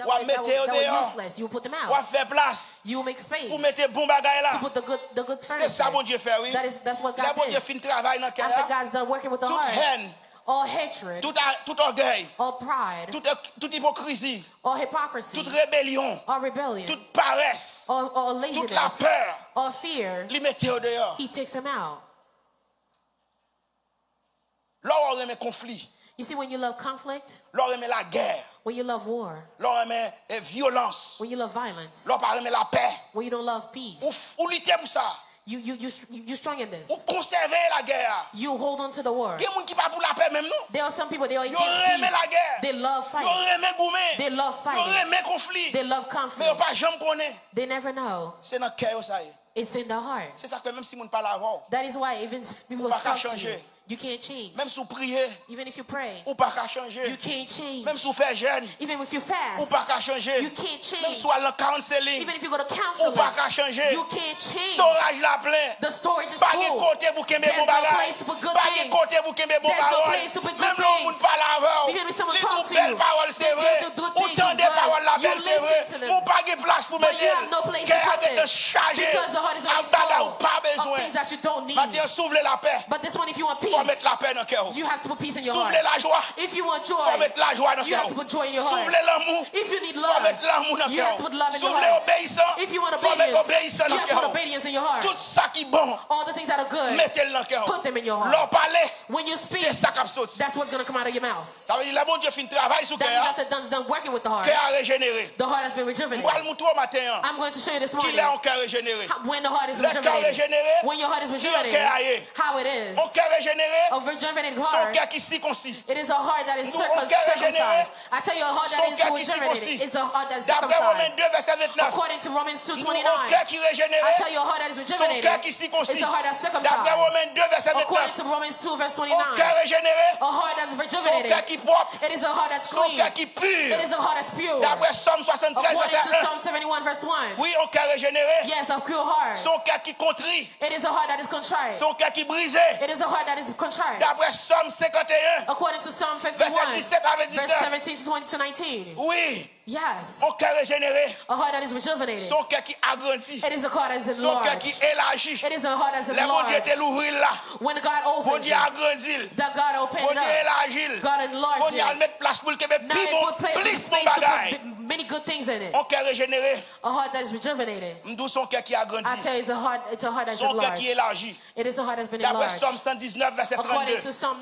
Ou à mettre au that were dehors. useless, you will put them Ou à out. faire place. You will make space Pour mettre bon bagage to là. put the good C'est ça furniture. bon Dieu fait, oui. That's what Là God bon did. Dieu fin travail dans cœur. After God's done working with the Toute heart, haine, all hatred, tout orgueil, all pride, toute hypocrisie, all hypocrisy, toute rébellion, all rebellion, toute paresse, all toute la laziness, peur, all fear, li mette au dehors. he takes them out. Là on remet conflit, You see, when you love conflict, là on remet la guerre, when you love war, là on remet violence, when you love violence, là on pas remet la paix. when you don't love peace, Ou lutter pour ça. you're strong in this. Ou conserver la guerre. You hold on to the war. Il y a des gens qui pas pour la paix même non. There are some people, they are Ils against remet la peace. guerre. They love Ils fighting. remet goumer. They love Ils fighting. remet conflit. They love Mais ils conflict. pas jamais connaît. They never know. C'est dans le cœur ça y est. It's in the heart. C'est ça que même si on parle avant, That is why even if people Ou pas talk to you, changer. you can't change. même si vous priez, Even if you pray, ou pas qu'à changer. you can't change. Même si vous faites jeûne, Even if you ou fast, pas qu'à changer. you can't change. Même si vous allez en counseling, Even if you go to ou counseling, pas qu'à changer. you can't change. Storage la plein. The storage is Pas de full. côté pour qu'il y ait There's bon no bagage. place to put good Pas de things. côté pour qu'il y ait bon There's no parole. place to put good Même là où things. on parle avant, Even if someone les talks tout to belles you, paroles c'est they vrai. do good Ou things tant is des good. paroles la You belle c'est vrai. listen to them. Ou pas de place pour But mettre. you have no place to Qu'elle a put été it. chargée. Because the heart is Un already bagage ou full pas of besoin. things that you don't need. Maintenant, soufflez la paix. But this one, if you want Il faut peace, mettre la paix dans le cœur. you have to put peace in your heart. Soufflez la joie. If you want Il faut joy, mettre la joie dans le you have cœur. to put joy in your heart. Soufflez l'amour. If you need Il faut love, mettre l'amour dans le you have cœur. to put love in your Soufflez heart. obéissant. If you want Il faut mettre obedience, obéissant you dans le have to put cœur. obedience in your heart. Tout ça qui est bon, All the things that are good, mettez-le dans le cœur. put them in your heart. Leur parler, When you speak, c'est ça qui saute. that's what's going to come out of your mouth. Ça veut dire le bon Dieu fait un travail sur le That means cœur. after done working with the heart, Cœur régénéré. the heart has been On rejuvenated. va le montrer au matin. I'm going to show you this Qu'il morning est en cœur régénéré. when the heart is Le cœur rejuvenated. régénéré. When your heart is Qui est rejuvenated, aillé. how it is. Mon cœur régénéré. A rejuvenated Son heart, cœur qui circoncis. it is a heart that is Nous, mon cœur circumcised. régénéré. I tell you, a heart Son that is cœur qui rejuvenated circoncis. is a heart that is D'après Romains circumcised. 2, verset 29. According to Romans Nous, 2:29, mon cœur qui est régénéré. I tell you, a heart that is Son rejuvenated cœur qui circoncis. is a heart that's D'après circumcised. Romains 2, verset According 29. to Romans 2, verse Mon 29, cœur régénéré. a heart that's Son cœur rejuvenated, qui est propre. it is a heart that's Son clean. cœur qui est pur. It is a heart that's pure. D'après Somme 73, According verset to 1. Psalm 71, verse 1, Oui, un cœur régénéré. yes, a pure heart. Son cœur qui contrit. It is a heart that is contrite. Son cœur qui est brisé. It is a heart that is contrite. D'après Somme 51, According to Psalm verset 51, 17 à verse 19. 17 to 20 to 19, Oui, yes, mon cœur régénéré. a heart that is rejuvenated. Son cœur qui agrandit. It is a heart that is Son cœur enlarged. qui élargit. It is a heart that is Le bon Dieu enlarged. était l'ouvrir là. When God Bon opens Dieu it, agrandit. that God opened Bon it Dieu up. élargit. God Bon enlarged Dieu a it. mettre place pour le Québec. Now Plus it bon, put place, plus bon space to bagaille. put many good things in it. Mon cœur régénéré. A heart that is rejuvenated. M'dou son cœur qui I agrandit. tell you, it's a heart that's Son cœur qui enlarged. élargit. It is a heart that's been D'après enlarged. Somme 119, verset According 32. to Psalm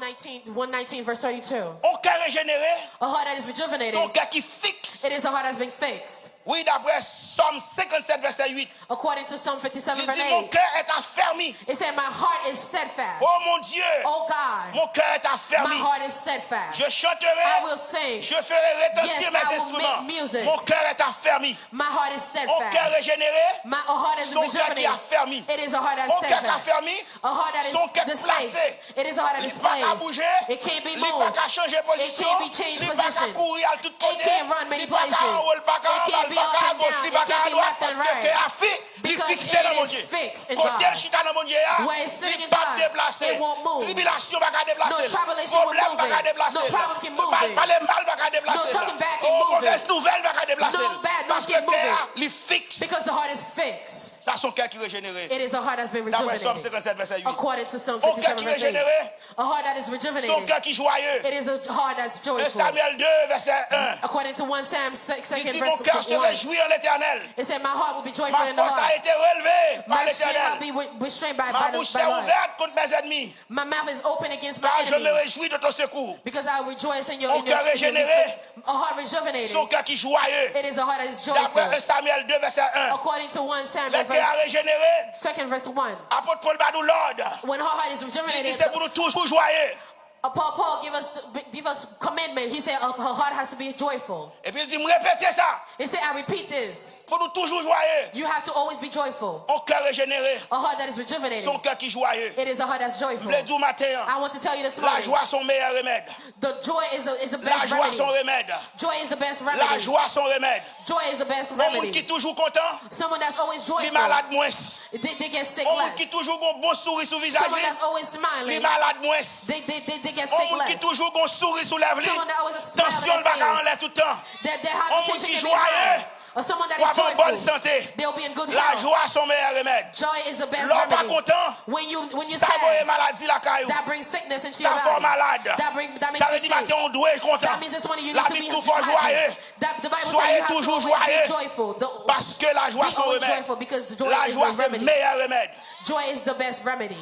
119, verse 32, Mon cœur régénéré. a heart that is rejuvenated. Son cœur qui fixe. It is a heart that's been fixed. Oui, d'après Somme 57, verset 8. According to Psalm 57, Il verse dit, mon 8, cœur est affermi. it said, my heart is steadfast. Oh mon Dieu, Oh God, mon cœur est my affermi. heart is steadfast. Je chanterai, I will sing. je ferai retentir Yes, mes I will instruments. make music. Mon cœur est affermi. My heart is Mon cœur steadfast. régénéré, A heart is son cœur qui est rejuvenated. affermi. It is a heart that's Mon cœur qui est steadfast. affermi, A heart that son cœur is placé. displaced. It is a heart that Il is n'est pas qu'à placed. bouger, It can't be il n'est pas moved. qu'à changer position, can't be changed il n'est pas qu'à position. courir à tout côté, It can't run many il n'est pas qu'à places. en haut, il n'est pas qu'à en It bas, can't il be n'est pas up qu'à à and gauche, down. il n'est pas It qu'à can't à be droite, left and parce que right. cœur a fait, il est Because fixé it dans mon is Dieu. fixed in Côté God. le chita dans mon Dieu, Where it's sitting il in ne pas God, déplacer. it won't move. Tribulation va déplacer. No tribulation will Problème move va it. déplacer. No problem can move it. Parler mal va déplacer. No talking bad can Oh, move mauvaise it. nouvelle va déplacer. No bad news Parce que can move cœur, it. il fixe. Because the heart is fixed. Ça, son cœur qui est régénéré. It is a heart that's been D'après Somme rejuvenated. 57, verset 8. According to Psalm Mon cœur 57, qui est verse 8. régénéré. A heart that is Son rejuvenated. cœur qui est joyeux. It is a heart that's 1 joyful. Samuel 2, verset 1. According to 1 Sam Il 2nd dit, mon cœur verse se 1. réjouit en l'éternel. It said, my heart will be joyful Ma in the force a heart. été relevée par My strength will l'éternel. be restrained by Ma bouche est Lord. ouverte contre mes ennemis. My mouth is open against my Car je me enemies. réjouis de ton secours. Because I rejoice in your Mon cœur régénéré. A heart rejuvenated. Son cœur qui est joyeux. It is a heart that is D'après 1 joyful. Samuel 2, verset 1. According to 1 Samuel Le cœur à régénérer. 2 verse 1. Apôtre Paul bat nous l'ordre. When our heart is Il dit regenerated, c'est pour nous toujours joyeux. Paul give us commandment. He said our heart has to be joyful. Et puis il dit, me répétez ça. He said, I repeat this. Pour nous toujours joyeux. You have to always be joyful. Un cœur régénéré. A heart that is rejuvenated. Son cœur qui est joyeux. It is a heart that's Je joyful. voulais dire au matin, I want to tell you this la morning. joie son meilleur remède. The joy is the La best joie son remedy. remède. Joy is the best La remedy. joie son remède. Joy is the best Un monde qui remedy. est toujours content, Someone that's always il joyful. est malade moins. They get sick Un monde less. qui est toujours un bon sourire sur le visage, Someone that's always il est smiling. malade moins. They get Un sick monde qui est less. toujours un sourire sur la vie, Someone that always tension smiles ne va pas en l'air tout le temps. Their Un monde hypertension qui est can be high. joyeux, Or someone that ou is avoir bonne joyful. santé. They'll be in good La health. joie son meilleur remède. Joy is the best L'homme pas remedy. content, When you're ça va sad, maladie la caillou. that brings sickness into your Ça fait body. malade. That makes Ça veut you dire sick. matin on doit être content. That means this morning you La need to Bible be tout fois happy. joyeux. The Bible says Soyez you have to toujours always be joyeux. joyful. Parce que la joie Be son always remède. joyful because the joy La is joie the c'est le remedy. meilleur remède. Joy is the best remedy.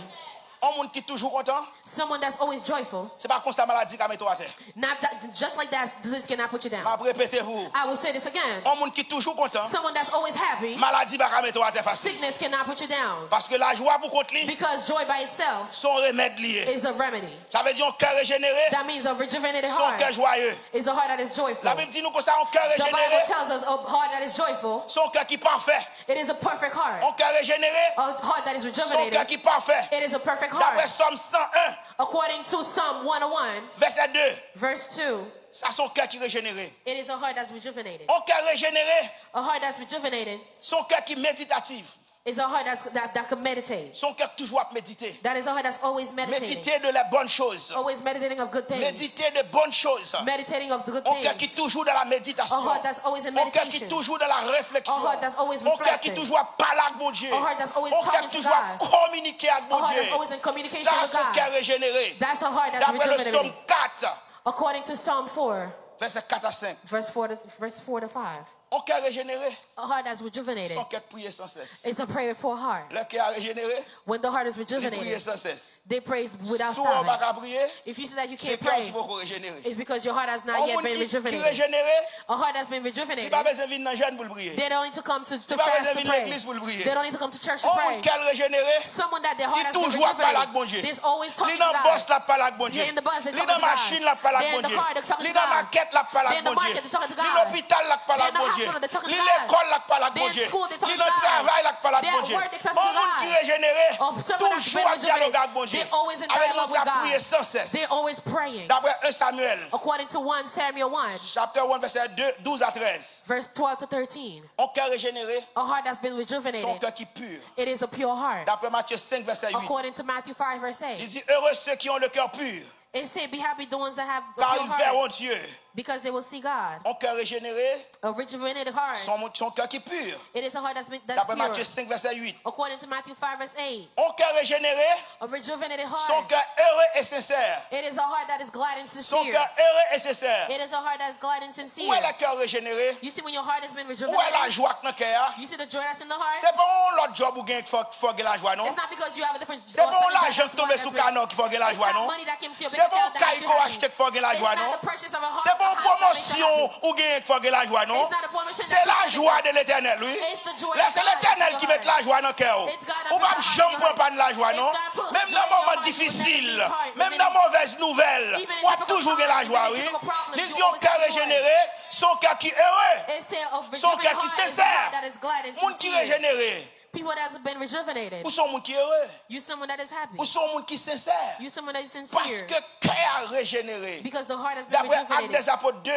Un monde qui est toujours content, Someone that's always joyful. c'est pas comme ça maladie qui met toi à terre. Not that, just like that, this cannot put you down. Je vais répéter vous. I will say this again. Un monde qui est toujours content, Someone that's always happy. maladie va mettre toi à terre facile. Sickness cannot put you down. Parce que la joie pour contre lui, Because joy by itself son remède lié. is a remedy. Ça veut dire un cœur régénéré, That means a rejuvenated son cœur heart joyeux. is a heart that is joyful. La Bible dit nous que ça un cœur The Bible régénéré, tells us a heart that is joyful. son cœur qui est parfait. It is a perfect heart. Un cœur régénéré, A heart that is son cœur rejuvenated. qui est parfait. It is a perfect D'après heart. Somme 101, According to Psalm 101, verset 2, verse 2, ça son cœur qui est régénéré. it is a heart that's rejuvenated. Un cœur régénéré, A heart that's rejuvenated son cœur qui est méditatif. is a heart that can meditate. Son cœur toujours à méditer. That is a heart that's always meditating. Méditer de la bonne chose. Always meditating of good things. Méditer de bonnes choses. Meditating of the good Un cœur qui est things. toujours dans la méditation. A heart that's always in Un cœur qui est meditation. toujours dans la réflexion. A heart that's always Un cœur qui est reflecting. toujours à parler avec mon Dieu. A heart that's always Un cœur talking qui est to toujours à God. communiquer avec A mon heart Dieu. that's always in communication Ça, with son cœur God. régénéré. That's a heart that's D'après le rejuvenated. psaume 4, According to Psalm 4, verset 4 à 5. verse 4 to 5. Un cœur régénéré, A heart that's rejuvenated son cœur prie sans cesse. is a prayer for a heart. Le cœur régénéré, When the heart is il prie rejuvenated, sans cesse. they pray without Si on ne va stopping. pas prier, If you say that you c'est le can't cœur pray, qui va régénérer. it's because your heart has Un not yet monde been qui rejuvenated. régénéré, A heart that's been il rejuvenated, n'a pas besoin de venir dans le jeûne pour le prier. they don't need to come to Il n'a pas besoin fast de to venir à pray. l'église pour le prier. They don't need to come to church to Un pray. monde qui est régénéré, Someone that their heart il has been toujours parle avec mon rejuvenated, Dieu. there's always Il talking est to dans le boss, God. la parle avec mon Dieu. They're in the bus, they Il est talk dans to la God. machine, la parle avec They're mon in the Dieu. car, they're talking Il est to dans la God. maquette, la parle avec They're in the mon Dieu. market, they're talking to Il est God. l'hôpital, la parle They're avec in the mon Dieu. hospital, they're talking Il to est God. l'école, la parle avec They're mon in Dieu. school, they're Il est talking dans le to God. travail, la parle avec They're mon at Dieu. work, they're talking to Un monde God. qui est régénéré, Or someone that's toujours been à dialogue avec mon rejuvenated, Dieu. they're always in Avec dialogue nous, à with prier God. sans cesse. They're always praying. D'après 1 Samuel, According to 1 Samuel 1, chapitre 1, verset 12 à 13. verse 12 to 13, Un cœur régénéré, a heart that's been son rejuvenated, cœur qui est pur. it is a pure heart. D'après Matthieu 5, verset 8. According to Matthew 5, verse Il 8, dit, heureux ceux qui ont le cœur pur, it said, be happy the ones that have a car pure ils heart, verront Dieu. because they will see God. Un cœur régénéré, A rejuvenated heart, son cœur qui est pur. it is a heart that's D'après pure. Matthieu 5, verset 8. According to Matthew 5, verse 8, Un cœur régénéré, a rejuvenated son heart, cœur heureux et sincère. it is a heart that is glad and Son sincere. cœur heureux et sincère. It is a heart that's glad and Où est sincere. le cœur régénéré? You see when your heart has been Où est la rejuvenated, joie dans le cœur? you see the joy that's in the heart. C'est pas l'autre job où il faut gagner la joie, non? It's not because you have a different. C'est pas l'argent qui tombe sous le canon qu'il faut gagner la It's joie, not non? money that came to your C'est bank pas account un that caille makes you qu'on happy. achète qu'il faut gagner la It's joie, not non? the purchase of a heart. C'est pas une a house that makes you promotion happy. ou gain qu'il faut gagner la joie, non? It's not a promotion that C'est la you joie get. de l'éternel, oui. It's the joy Là, of c'est God l'éternel in qui your met la heart. joie dans le cœur. It's God that On puts va the heart jamais in your prendre pas de la joie, It's non? God put Même joy dans in les your moments heart, difficiles, when there's même heart, dans les mauvaises nouvelles, Even in on a difficult toujours times, la joie, even in oui. difficult problems, Les you yeux always cœur have joy. régénéré, son cœur qui est heureux, It said a son rejuvenated cœur qui heart is a sincère. heart that is glad and Monde qui est sincere. régénéré, People that have been rejuvenated. ou son monde qui est heureux, You someone that is happy. ou son monde qui est sincère. You someone that is Parce sincere. que cœur régénéré. Because the heart has been D'après Actes rejuvenated. des Apôtres 2,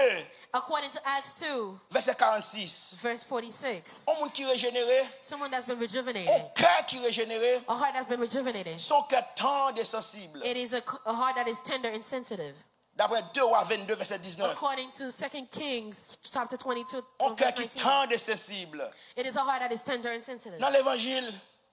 According to Acts 2, verset 46. verse 46. Un monde qui est régénéré, Someone that's been un rejuvenated. cœur qui est régénéré, A heart that's been rejuvenated. son cœur tendre et sensible. It is a heart that is tender and sensitive. D'après 2 Rois 22, verset 19. According to 2 Kings chapter 22, Un cœur verse qui est 19. tendre et sensible. It is a heart that is tender and sensitive. Dans l'évangile,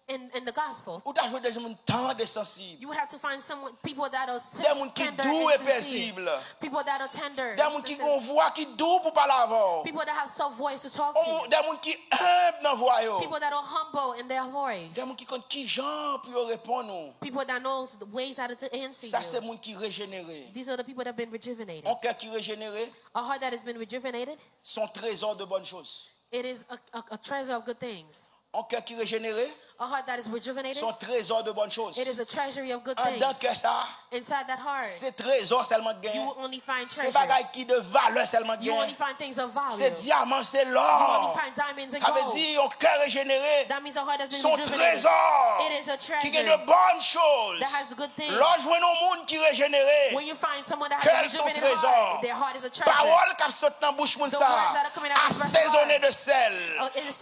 In the gospel, où tu as des gens tendres et sensibles. you would have to find people that are Des gens qui tender doux and et sincere. paisibles. People that are tender. Des and gens qui sensitive. ont voix qui doux pour parler avant. People that have soft voice to talk to you. Des gens qui humbles dans la voix. People that are humble in their voice. Des gens qui comptent qui gens pour répondre. People that know the ways how to answer Ça, c'est you. les gens qui sont régénérés. These are the people that have been rejuvenated. Un cœur qui est régénéré, A heart that has been rejuvenated, son trésor de bonnes choses. it is a treasure of good things. Un cœur qui est régénéré, A heart that is rejuvenated. son trésor de bonnes choses. It is a treasury of good En things. tant que ça, Inside that heart, c'est trésor seulement you gain. will only find C'est treasure. bagaille qui de valeur seulement You gain. only find things of value. C'est diamant, c'est You only l'or. find diamonds and Ça veut gold. dire un cœur régénéré, That means a heart that's been son rejuvenated. trésor It is a qui treasure gagne de bonnes choses. that has good things. Lorsque un monde qui est régénéré, When you find someone that has cœur a son rejuvenated trésor. heart, their heart is a treasure. Parole qui saute dans la bouche moun The sa, words that are coming out of his assaisonné heart. de sel.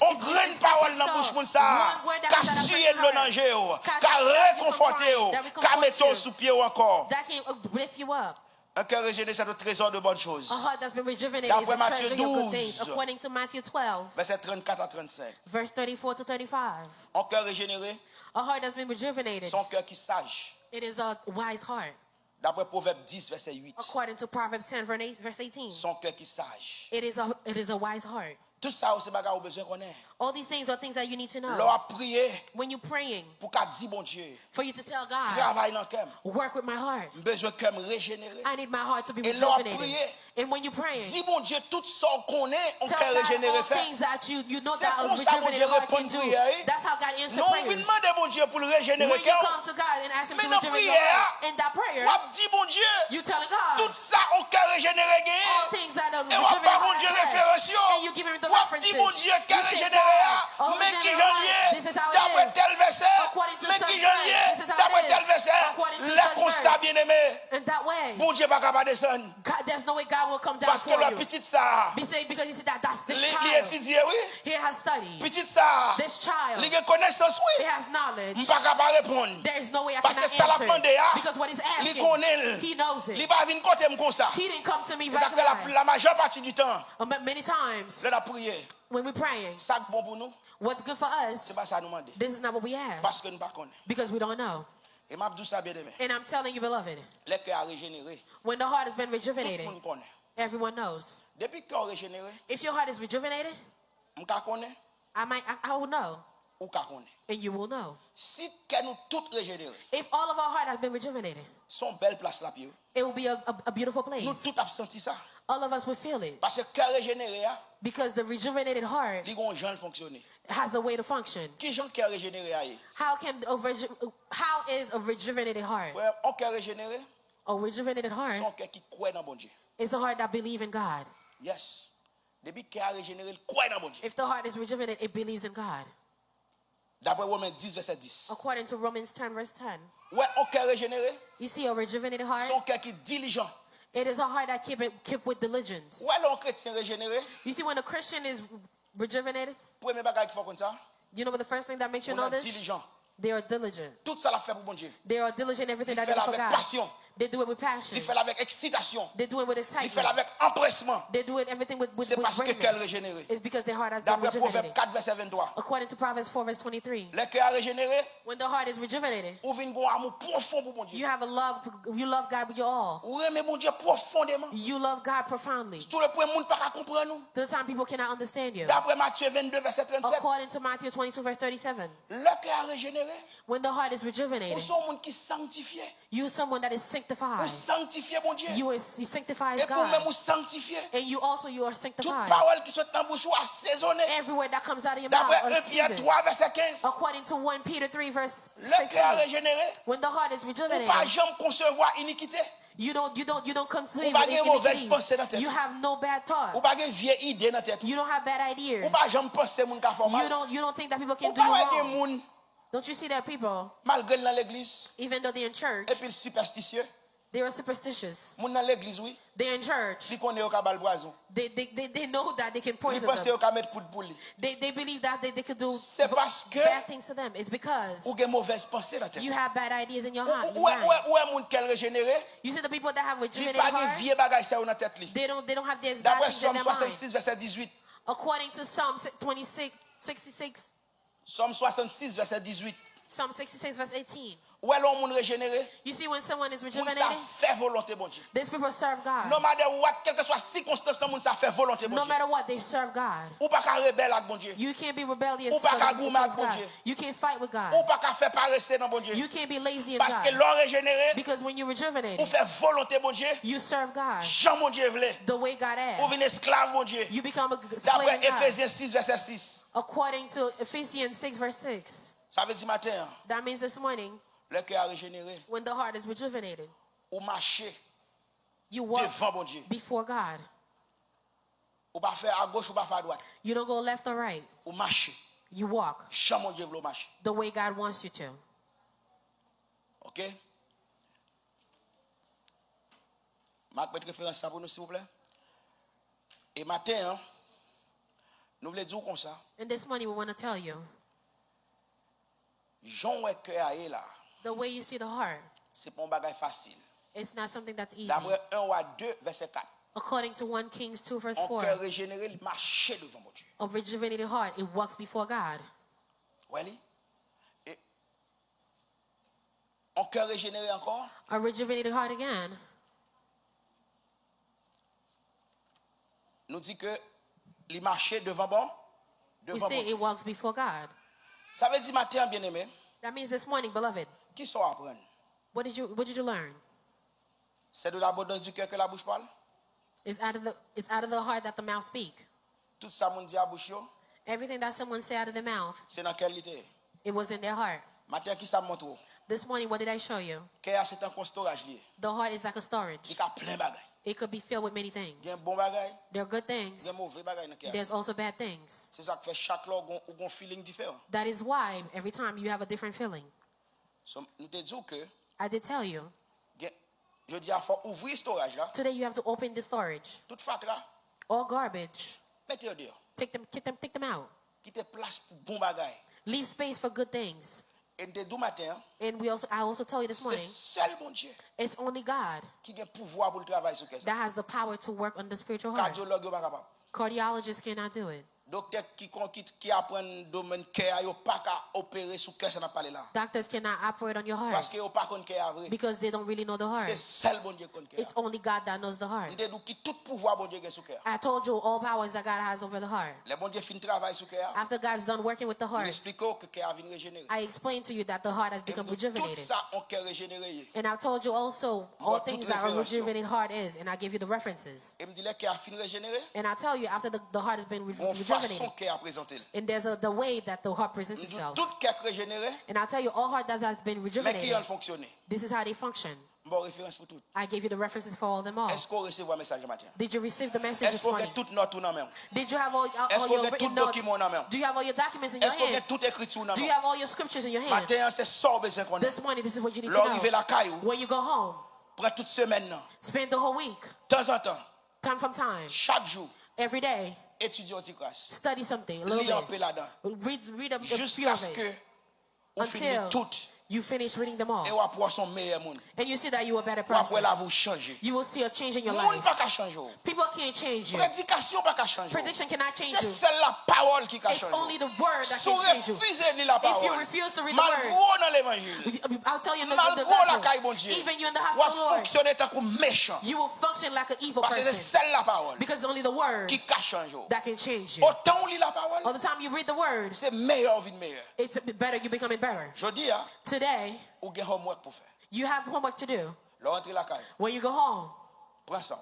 On graine parole dans la bouche moun sa, One word that qu'a comes out of sué his de heart. l'onanger, Qu'a qu'a sué you réconforté, from crying, that qu'a reconforts mettre you. sous pied ou encore. That can lift you up. Un cœur régénéré, c'est un trésor de bonnes choses. A heart that's been rejuvenated is D'après a Matthieu treasure of good 12. things. According to Matthew 12, Verset 34 à 35. verse 34 to 35. Un cœur régénéré, A heart that's been rejuvenated. son cœur qui est sage. It is a wise heart. D'après Proverbe 10, verset 8. According to Proverbs 10, verse 18. Son cœur qui est sage. It is a wise heart. Tout ça, c'est bagaille au besoin qu'on ait. All these things are things that you need to know. L'on a prié When you're praying, pour qu'à dire bon Dieu, for you to tell God, travaille dans le cœur. work with my heart. Besoin que me régénérer. I need my heart to be Et l'on a rejuvenated. prié. And when you're praying, Dis bon Dieu, tout ça qu'on est, on tell peut God régénérer all fait. things that you know C'est that a comme ça, bon rejuvenated Dieu heart can répond do. prière. That's how God answers Non, on prayers. vient demander bon Dieu pour le régénérer When you cœur. come to God and ask Him Mais to dans rejuvenate your prière, heart, in that prayer, on a dit bon Dieu, you telling tout God ça, on peut régénérer all gain. things that are Et on va rejuvenated pas bon Dieu heart has. référentiel. And you give Him the On a references. dit bon Dieu qu'à You say, régénérer. God, oh, Mais qui regenerate j'en my heart. This is how it d'après is. tel verset. According to Mais such qui j'en verse. This is how d'après it tel is. verset. According to Les such constats verse. bien aimés. In that way, Bon Dieu pas capable de descendre. God, there's no way God will come down Parce que for la you. petite ça, Because He said that that's this il child. étudie, oui. He has studied. Petite ça, This child, il a connaissance, he oui. has knowledge. Je ne peux pas répondre. There is no way I Parce que ça cannot l'a demandé, answer. hein. Because what He's Il asking, connaît. He knows Il it. va venir côté comme ça. He didn't come to me C'est ça right que away. la majeure partie du temps, Many times, là, la prière, when we're praying, ça qui est bon pour nous, what's good for us, c'est pas ça nous demander. this is not what we ask. Parce que nous ne connaissons pas. Because we don't know. Et m'a dit ça bien aimé. And I'm telling you, beloved, Les cœurs à régénérer, when the heart has been tout le rejuvenated, monde connaît. everyone knows. Depuis que cœur régénéré, If your heart is rejuvenated, on connaît I will know. ou connaît. And you will know. Si que nous tous régénérés, If all of our heart has been rejuvenated, son belle place là pied. it will be a beautiful place. Nous tous avons senti ça. All of us will feel it. Parce que cœur régénéré, Because the rejuvenated heart il y a un genre fonctionner. has a way to function. Qui gens cœur régénéré aille? How is a rejuvenated heart? Ouais, un cœur régénéré, A rejuvenated son heart cœur qui croit dans bon Dieu. is a heart that believes in God. Yes. Depuis cœur régénéré, il croit dans bon Dieu. If the heart is rejuvenated, it believes in God. D'après Romains 10 verset 10. According to Romans 10, verse 10. Ouais, un cœur régénéré, You see, a rejuvenated heart, son cœur qui est diligent. it is a heart that keep with diligence. Ouais, l'on chrétien régénéré, You see, when a Christian is rejuvenated, premier bagage qu'il faut comme ça, you know what the first thing that makes you on know est this? diligent. They are diligent. Tout ça l'a fait pour bon Dieu. They are diligent in everything Il that fait they do for avec God. passion. They do it with passion. Il fait avec excitation. They do it with Il fait excitement. avec empressement. They do it everything with C'est parce que cœur greatness. régénéré. It's because their heart has been D'après Proverbe rejuvenated. 4 verset 23. According to Proverbs 4, verse 23. Le cœur régénéré, When the heart is rejuvenated, ou vient un amour profond pour bon Dieu. you have you love God with your all. Ou aimez bon Dieu profondément. You love God profoundly. Tout le point monde pas comprendre nous. The time people cannot understand you. D'après Matthieu 22 verset 37. According to Matthew 22, verse 37. Le cœur régénéré, When the heart is ou rejuvenated, sont monde qui sanctifié. you someone that is Ou sanctified. sanctifié bon Dieu. You sanctify Et pour même God. ou sanctifié. And you are Toute sanctified. parole qui soit dans la bouche ou assaisonnée. Everywhere that comes out of your mouth D'après are 1 Pierre seasoned. 3 verset 15. According to 1 Peter 3, verse Le cœur 16. régénéré, When the heart is ou pas rejuvenated, jamais concevoir iniquité. you don't conceive Ou pas de mauvaise iniquities. pensée dans tête. You have no bad Ou thought. pas de vieille idée dans tête. You don't have bad ideas. Ou pas jamais penser moun ka fò mal. You don't think that people Ou can do pas you ouais gen wrong. moun Don't you see that people, malgré dans l'église even though they're in church, et puis superstitieux. they are superstitious. Moun dans l'église oui, They're in church. li connaît au ka bal poison. They know that they can Li poison pense them. au ka mettre poudre pour li. They believe that they could do C'est parce que bad things to them. It's because ou gen mauvaise pensée dans tête. you have bad ideas in your heart. Ou est moun qu'elle régénéré, You see the people that have li rejuvenated pas gen heart, vieux bagay ça dans tête li. they don't have this bad D'après things in Somme their mind. 66 verset 18. According to Psalm 66, Somme 66 verset 18. Psalm 66, verse 18. Ou est l'homme moun régénéré, You see, when someone is moun sa rejuvenated, fait volonté bon Dieu. these people serve No God. matter what, quelle que soit circonstance moun sa fait volonté bon No Dieu. matter what, they serve God. Ou pas ka rebelle avec bon Dieu. You can't be rebellious Ou pas against ka gourmand avec bon God. Dieu. You can't fight with Ou God. pas ka faire paresser dans bon Dieu. You can't be lazy in Parce que God. l'homme régénéré, Because when you're ou rejuvenated, fait volonté bon Dieu, you serve God Jean mon Dieu vle. the way God Ou asks. vin esclave bon Dieu. You become a slave D'après in God. Ephésiens 6 verset 6. According to Ephesians 6 verse 6. Ça veut dire matin, That means this morning, le cœur régénéré, when the heart is rejuvenated, ou marcher you walk devant bon Dieu. before God. Ou pas faire à gauche ou pas faire à droite. You don't go left or right. Ou marcher. You walk Chant mon Dieu veut marcher. the way God wants you to. OK? Marc, mettre référence ça pour nous, s'il vous plaît. Et matin, hein, nous voulons dire comme ça. And this morning we want to tell you, Jean ouais cœur est là. the way you see the heart, C'est pas un bagage facile. it's not something that's easy. D'après 1 roi 2 verset 4. According to 1 Kings 2 verse Un 4, cœur régénéré, il marche devant mon Dieu. a rejuvenated heart, it walks before God. Oui. Et un cœur régénéré encore. A rejuvenated heart again, Nous dit que il marchait devant bon. we Devant say bon it Dieu. walks before God. Ça veut dire matin, bien aimé. That means this morning, beloved, Qui sont apprendre? what did you learn? C'est de l'abondance du cœur que la bouche parle. It's out of the heart that the mouth speak. Tout ça, mon dit à bouche, yo, Everything that someone say out of their mouth, c'est dans quelle idée? it was in their heart. Matin, qui ça montre? This morning, what did I show you? Cœur, c'est un constorage lié. The heart is like a storage. Il y a plein de bagages. It could be filled with many things. Il y a un bon bagage, There are good il things. y a un mauvais bagage dans le cœur. There's also bad things. C'est ça qui fait chaque log un feeling différent. That is why every time you have a different feeling. So, nous te disons que, I did tell you, je dis, il faut ouvrir le storage là. today you have to open the storage. Toute fatra, All garbage. mettez-le dehors. Take them out. Quittez place pour bon bagage. Leave space for good things. Et de deux matin, And I also tell you this c'est morning, seul bon Dieu it's only God qui a le pouvoir pour le travail sur le cœur. that has the power to work on the spiritual heart. Cardiologue, pas capable. Cardiologists cannot do it. Docteur qui apprend le domaine cœur, il pas qu'à opérer sur cœur, ça n'a pas là. Doctors cannot operate on your Parce heart que pas qu'on cœur vrai. because they don't really know the C'est heart. seul bon Dieu qu'on cœur. It's only God that knows the heart. Nous te disons que tout pouvoir bon Dieu est sur cœur. I told you all powers that God has over the heart. Le bon Dieu fin travail sur cœur. After God's done working with the Il heart, explique que cœur vient régénérer. I explained to you that the heart has become Tout rejuvenated. ça on cœur régénéré. And I told you also all Toute things that a référence. rejuvenated heart is, and I give you the references. Et me dit le cœur fin régénéré. And I tell you after the heart has been Mon façon rejuvenated, cœur présenter. and there's the way that the heart presents Nous disons itself. tout cœur régénéré, And I tell you all heart that has been mais qui rejuvenated, en fonctionner. this is how they function. Bon référence pour tout. I gave you the references for all them all. Est-ce qu'on recevait un message matin? Did you receive the message Est-ce this qu'on morning? a toute note ou non même? Did you have all Est-ce your qu'on a tout written notes? document en main? Do you have all your documents in your Est-ce qu'on a hand? toute écriture ou non Do you même? have all your scriptures in your hand? Matin, c'est ça besoin qu'on a. This morning, this is what you need to L'arriver know. la caillou, When you go home, prends toute semaine, non. spend the whole week, De temps en temps, time from time, chaque jour, every day, étudier anti-grâce. study something, a Lis un little peu bit. là-dedans. Read a few Jusqu'à of ce it que on finisse until tout. you finish reading them all. Et on va pouvoir son meilleur monde. And you see that you are a better On va pouvoir person. la vous changer. You will see a change in your Monde life. pas qu'à changer. People can't change you. Prédication pas qu'à changer. Prediction cannot change C'est you. seule la parole qui It's change. only the word that Si can vous change you. refusez de lire la If you parole, refuse to read the malgré word, dans l'évangile, I'll tell you in the malgré la caille bon gospel, Dieu, even you in the on house va of the Lord, fonctionner tant que méchant. you will function like an evil Parce que c'est person. seule la parole Because it's only the word qui change. that can change you. Autant on lit la parole, All the time you read the word, c'est meilleur vie de meilleur. it's better, you're becoming better. Je dis, Today, ou gen homework pour faire. you have homework to do. Là, rentre la caille, When you go home, prends ça,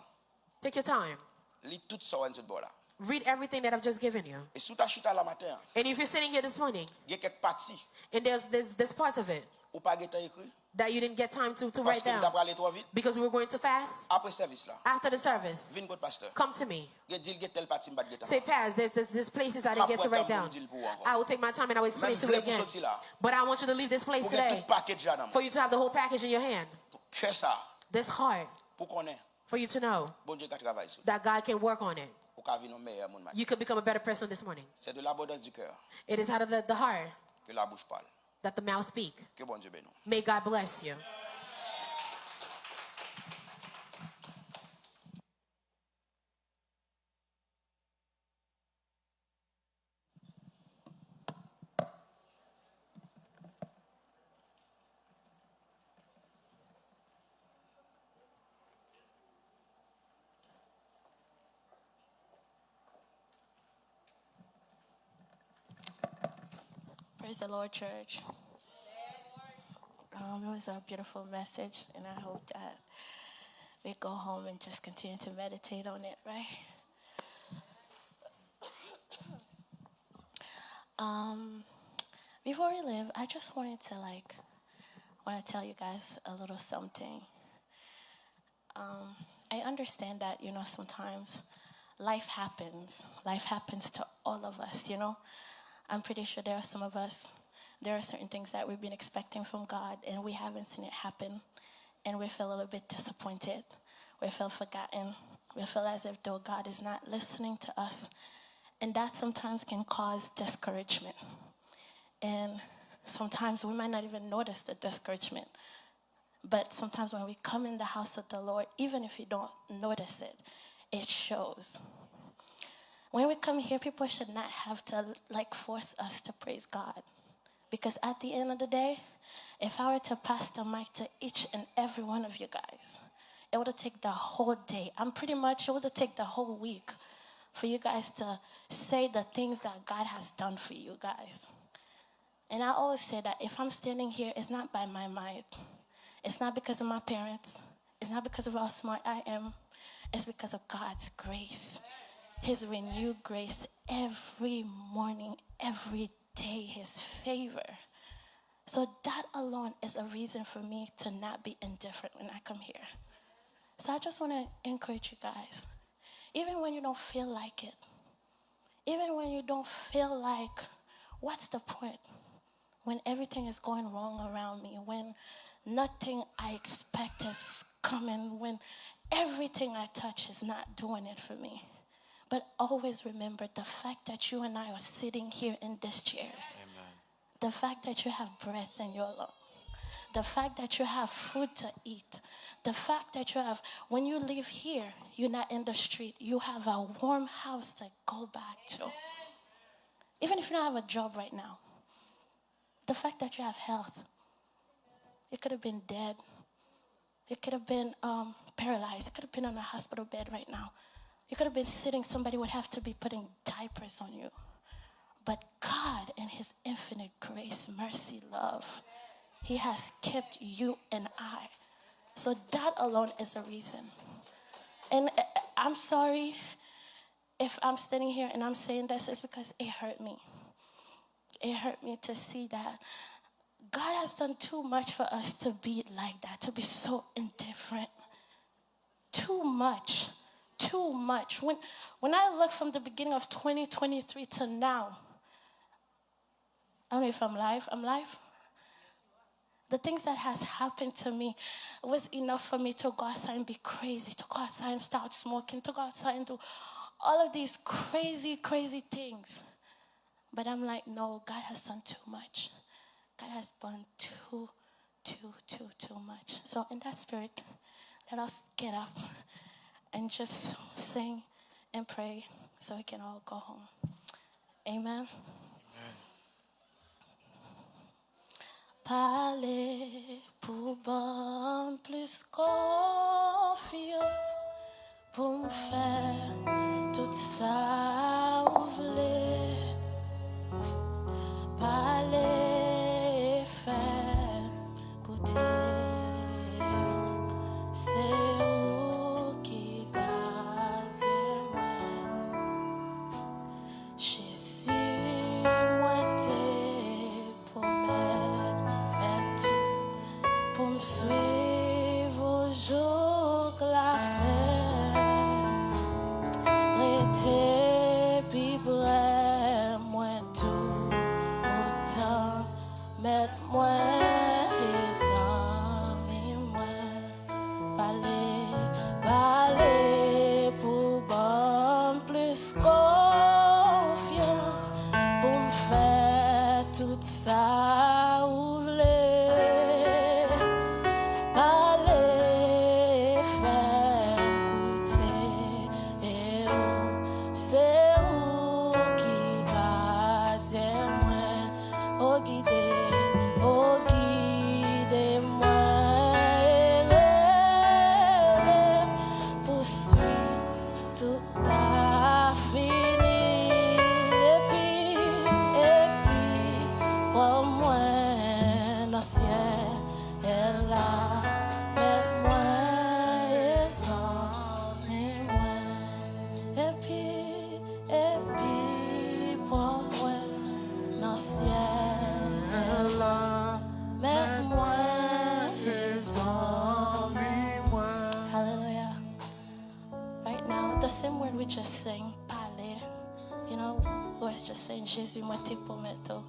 take your time. lis tout ça en dessous de là. Read everything that I've just given you. Et sous ta chute à la matin, And if you're sitting here this morning, il y a quelques parties and there's parts of it ou pas écrit that you didn't get time to parce write que nous down avons aller trop vite. because we were going too fast, Après service là, after the service, viens contre pasteur. come to me. Il dit il y a telle partie m'pas Say, Paz, there's places I didn't get to write down. I will take my time and I will explain it to you again. But I want you to leave this place Pour que tout today package là dans for you to have the whole package in your hand. que ça This heart, pour connaître for you to know bon Dieu qui travaille sur. that God can work on it. Ou ka vinn meilleur monde matin. You could become a better person this morning. C'est de l'abondance du cœur It is out of the heart que la bouche parle. that the mouth speak. Que bon Dieu bénisse. May God bless you. Praise the Lord, church. It was a beautiful message, and I hope that we go home and just continue to meditate on it, right? Before we leave, I just wanted to want to tell you guys a little something. I understand that, sometimes life happens. Life happens to all of us, I'm pretty sure there are some of us, there are certain things that we've been expecting from God and we haven't seen it happen. And we feel a little bit disappointed. We feel forgotten. We feel as if though God is not listening to us. And that sometimes can cause discouragement. And sometimes we might not even notice the discouragement. But sometimes when we come in the house of the Lord, even if you don't notice it, it shows. When we come here, people should not have to force us to praise God. Because at the end of the day, if I were to pass the mic to each and every one of you guys, it would take the whole day. It would take the whole week for you guys to say the things that God has done for you guys. And I always say that if I'm standing here, it's not by my might. It's not because of my parents. It's not because of how smart I am. It's because of God's grace. His renewed grace every morning, every day, his favor. So that alone is a reason for me to not be indifferent when I come here. So I just want to encourage you guys. Even when you don't feel like it, even when you don't feel like, what's the point? When everything is going wrong around me, when nothing I expect is coming, when everything I touch is not doing it for me. But always remember the fact that you and I are sitting here in these chairs. Amen. The fact that you have breath in your lungs. The fact that you have food to eat. The fact that when you leave here, you're not in the street. You have a warm house to go back to. Even if you don't have a job right now. The fact that you have health. You could have been dead. You could have been paralyzed. You could have been on a hospital bed right now. You could have been sitting. Somebody would have to be putting diapers on you. But God, in his infinite grace, mercy, love, he has kept you and I. So that alone is a reason. And I'm sorry if I'm standing here and I'm saying this, it's because it hurt me. It hurt me to see that God has done too much for us to be like that, to be so indifferent. Too much. Too much. When I look from the beginning of 2023 to now, I don't know if I'm live. I'm live. The things that has happened to me was enough for me to go outside and be crazy, to go outside and start smoking, to go outside and do all of these crazy, crazy things. But I'm like, no, God has done too much. God has done too much. So in that spirit, let us get up and just sing and pray so we can all go home. Amen. Parlez pour bon plus confiance pour me faire tout ça vous voulez. Parlez et faire goûter. C'est vous qui gardez moi. Jésus, moi t'es promesse. Pour me suivre au jour que la fin était puis bref, moi tout autant mettre moi les amis moi parler pour bon plus confiance pour me faire tout ça. the same word we just sang, parle, you know, was just saying, Jésus m'a te prometto.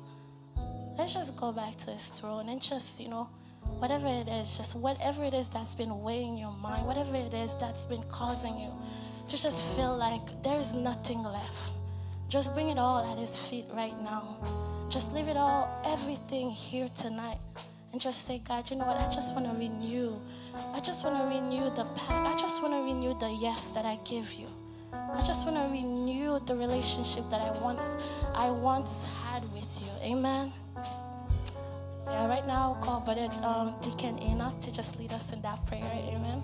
Let's just go back to his throne and just, you know, whatever it is, just whatever it is that's been weighing your mind, whatever it is that's been causing you to just feel like there is nothing left. Just bring it all at his feet right now. Just leave it all, everything here tonight. And just say, God, you know what? I just want to renew. I just want to renew the path. I just want to renew the yes that I give you. I just want to renew the relationship that I once had with you. Amen. Yeah, right now I'll call Brother Deacon Enoch to just lead us in that prayer. Amen.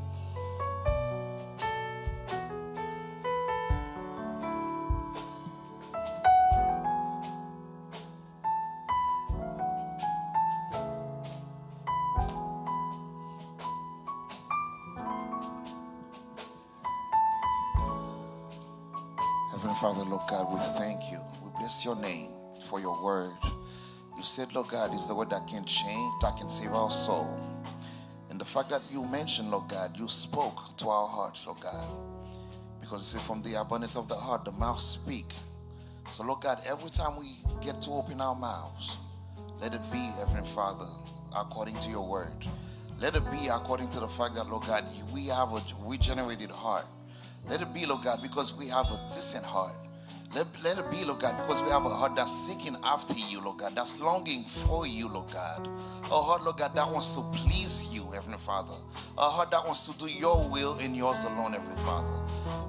Heavenly Father, Lord God, we thank you. We bless your name for your word. You said, Lord God, is the word that can change, that can save our soul. And the fact that you mentioned, Lord God, you spoke to our hearts, Lord God. Because you say, from the abundance of the heart, the mouth speak. So, Lord God, every time we get to open our mouths, let it be, Heavenly Father, according to your word. Let it be according to the fact that, Lord God, we have a regenerated heart. Let it be, Lord God, because we have a decent heart. Let it be, Lord God, because we have a heart that's seeking after you, Lord God, that's longing for you, Lord God. A heart, Lord God, that wants to please you, Heavenly Father. A heart that wants to do your will and yours alone, Heavenly Father.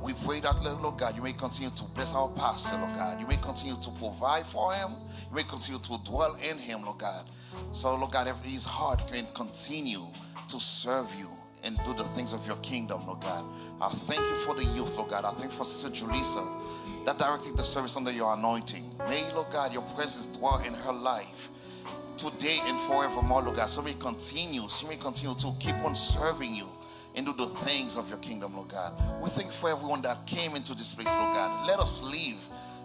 We pray that, Lord God, you may continue to bless our pastor, Lord God. You may continue to provide for him. You may continue to dwell in him, Lord God. So, Lord God, his heart can continue to serve you and do the things of your kingdom, Lord God. I thank you for the youth, Lord God. I thank you for Sister Julissa that directed the service under your anointing. May, Lord God, your presence dwell in her life today and forevermore, Lord God. So she may continue to keep on serving you and do the things of your kingdom, Lord God. We thank you for everyone that came into this place, Lord God. Let us leave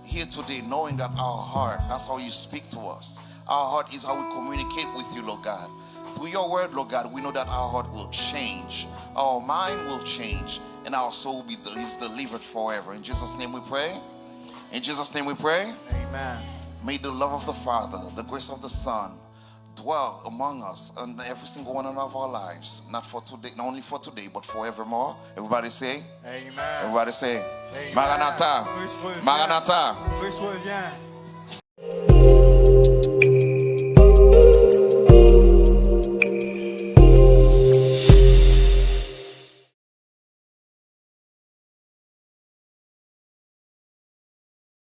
here today knowing that our heart, that's how you speak to us. Our heart is how we communicate with you, Lord God. Through your word, Lord God, we know that our heart will change, our mind will change, and our soul will be delivered forever. In Jesus' name we pray. In Jesus' name we pray. Amen. May the love of the Father, the grace of the Son, dwell among us and every single one of our lives, not for today, not only for today, but forevermore. Everybody say, Amen. everybody say, Amen. Maranatha, Christ revient. Maranatha. Christ revient.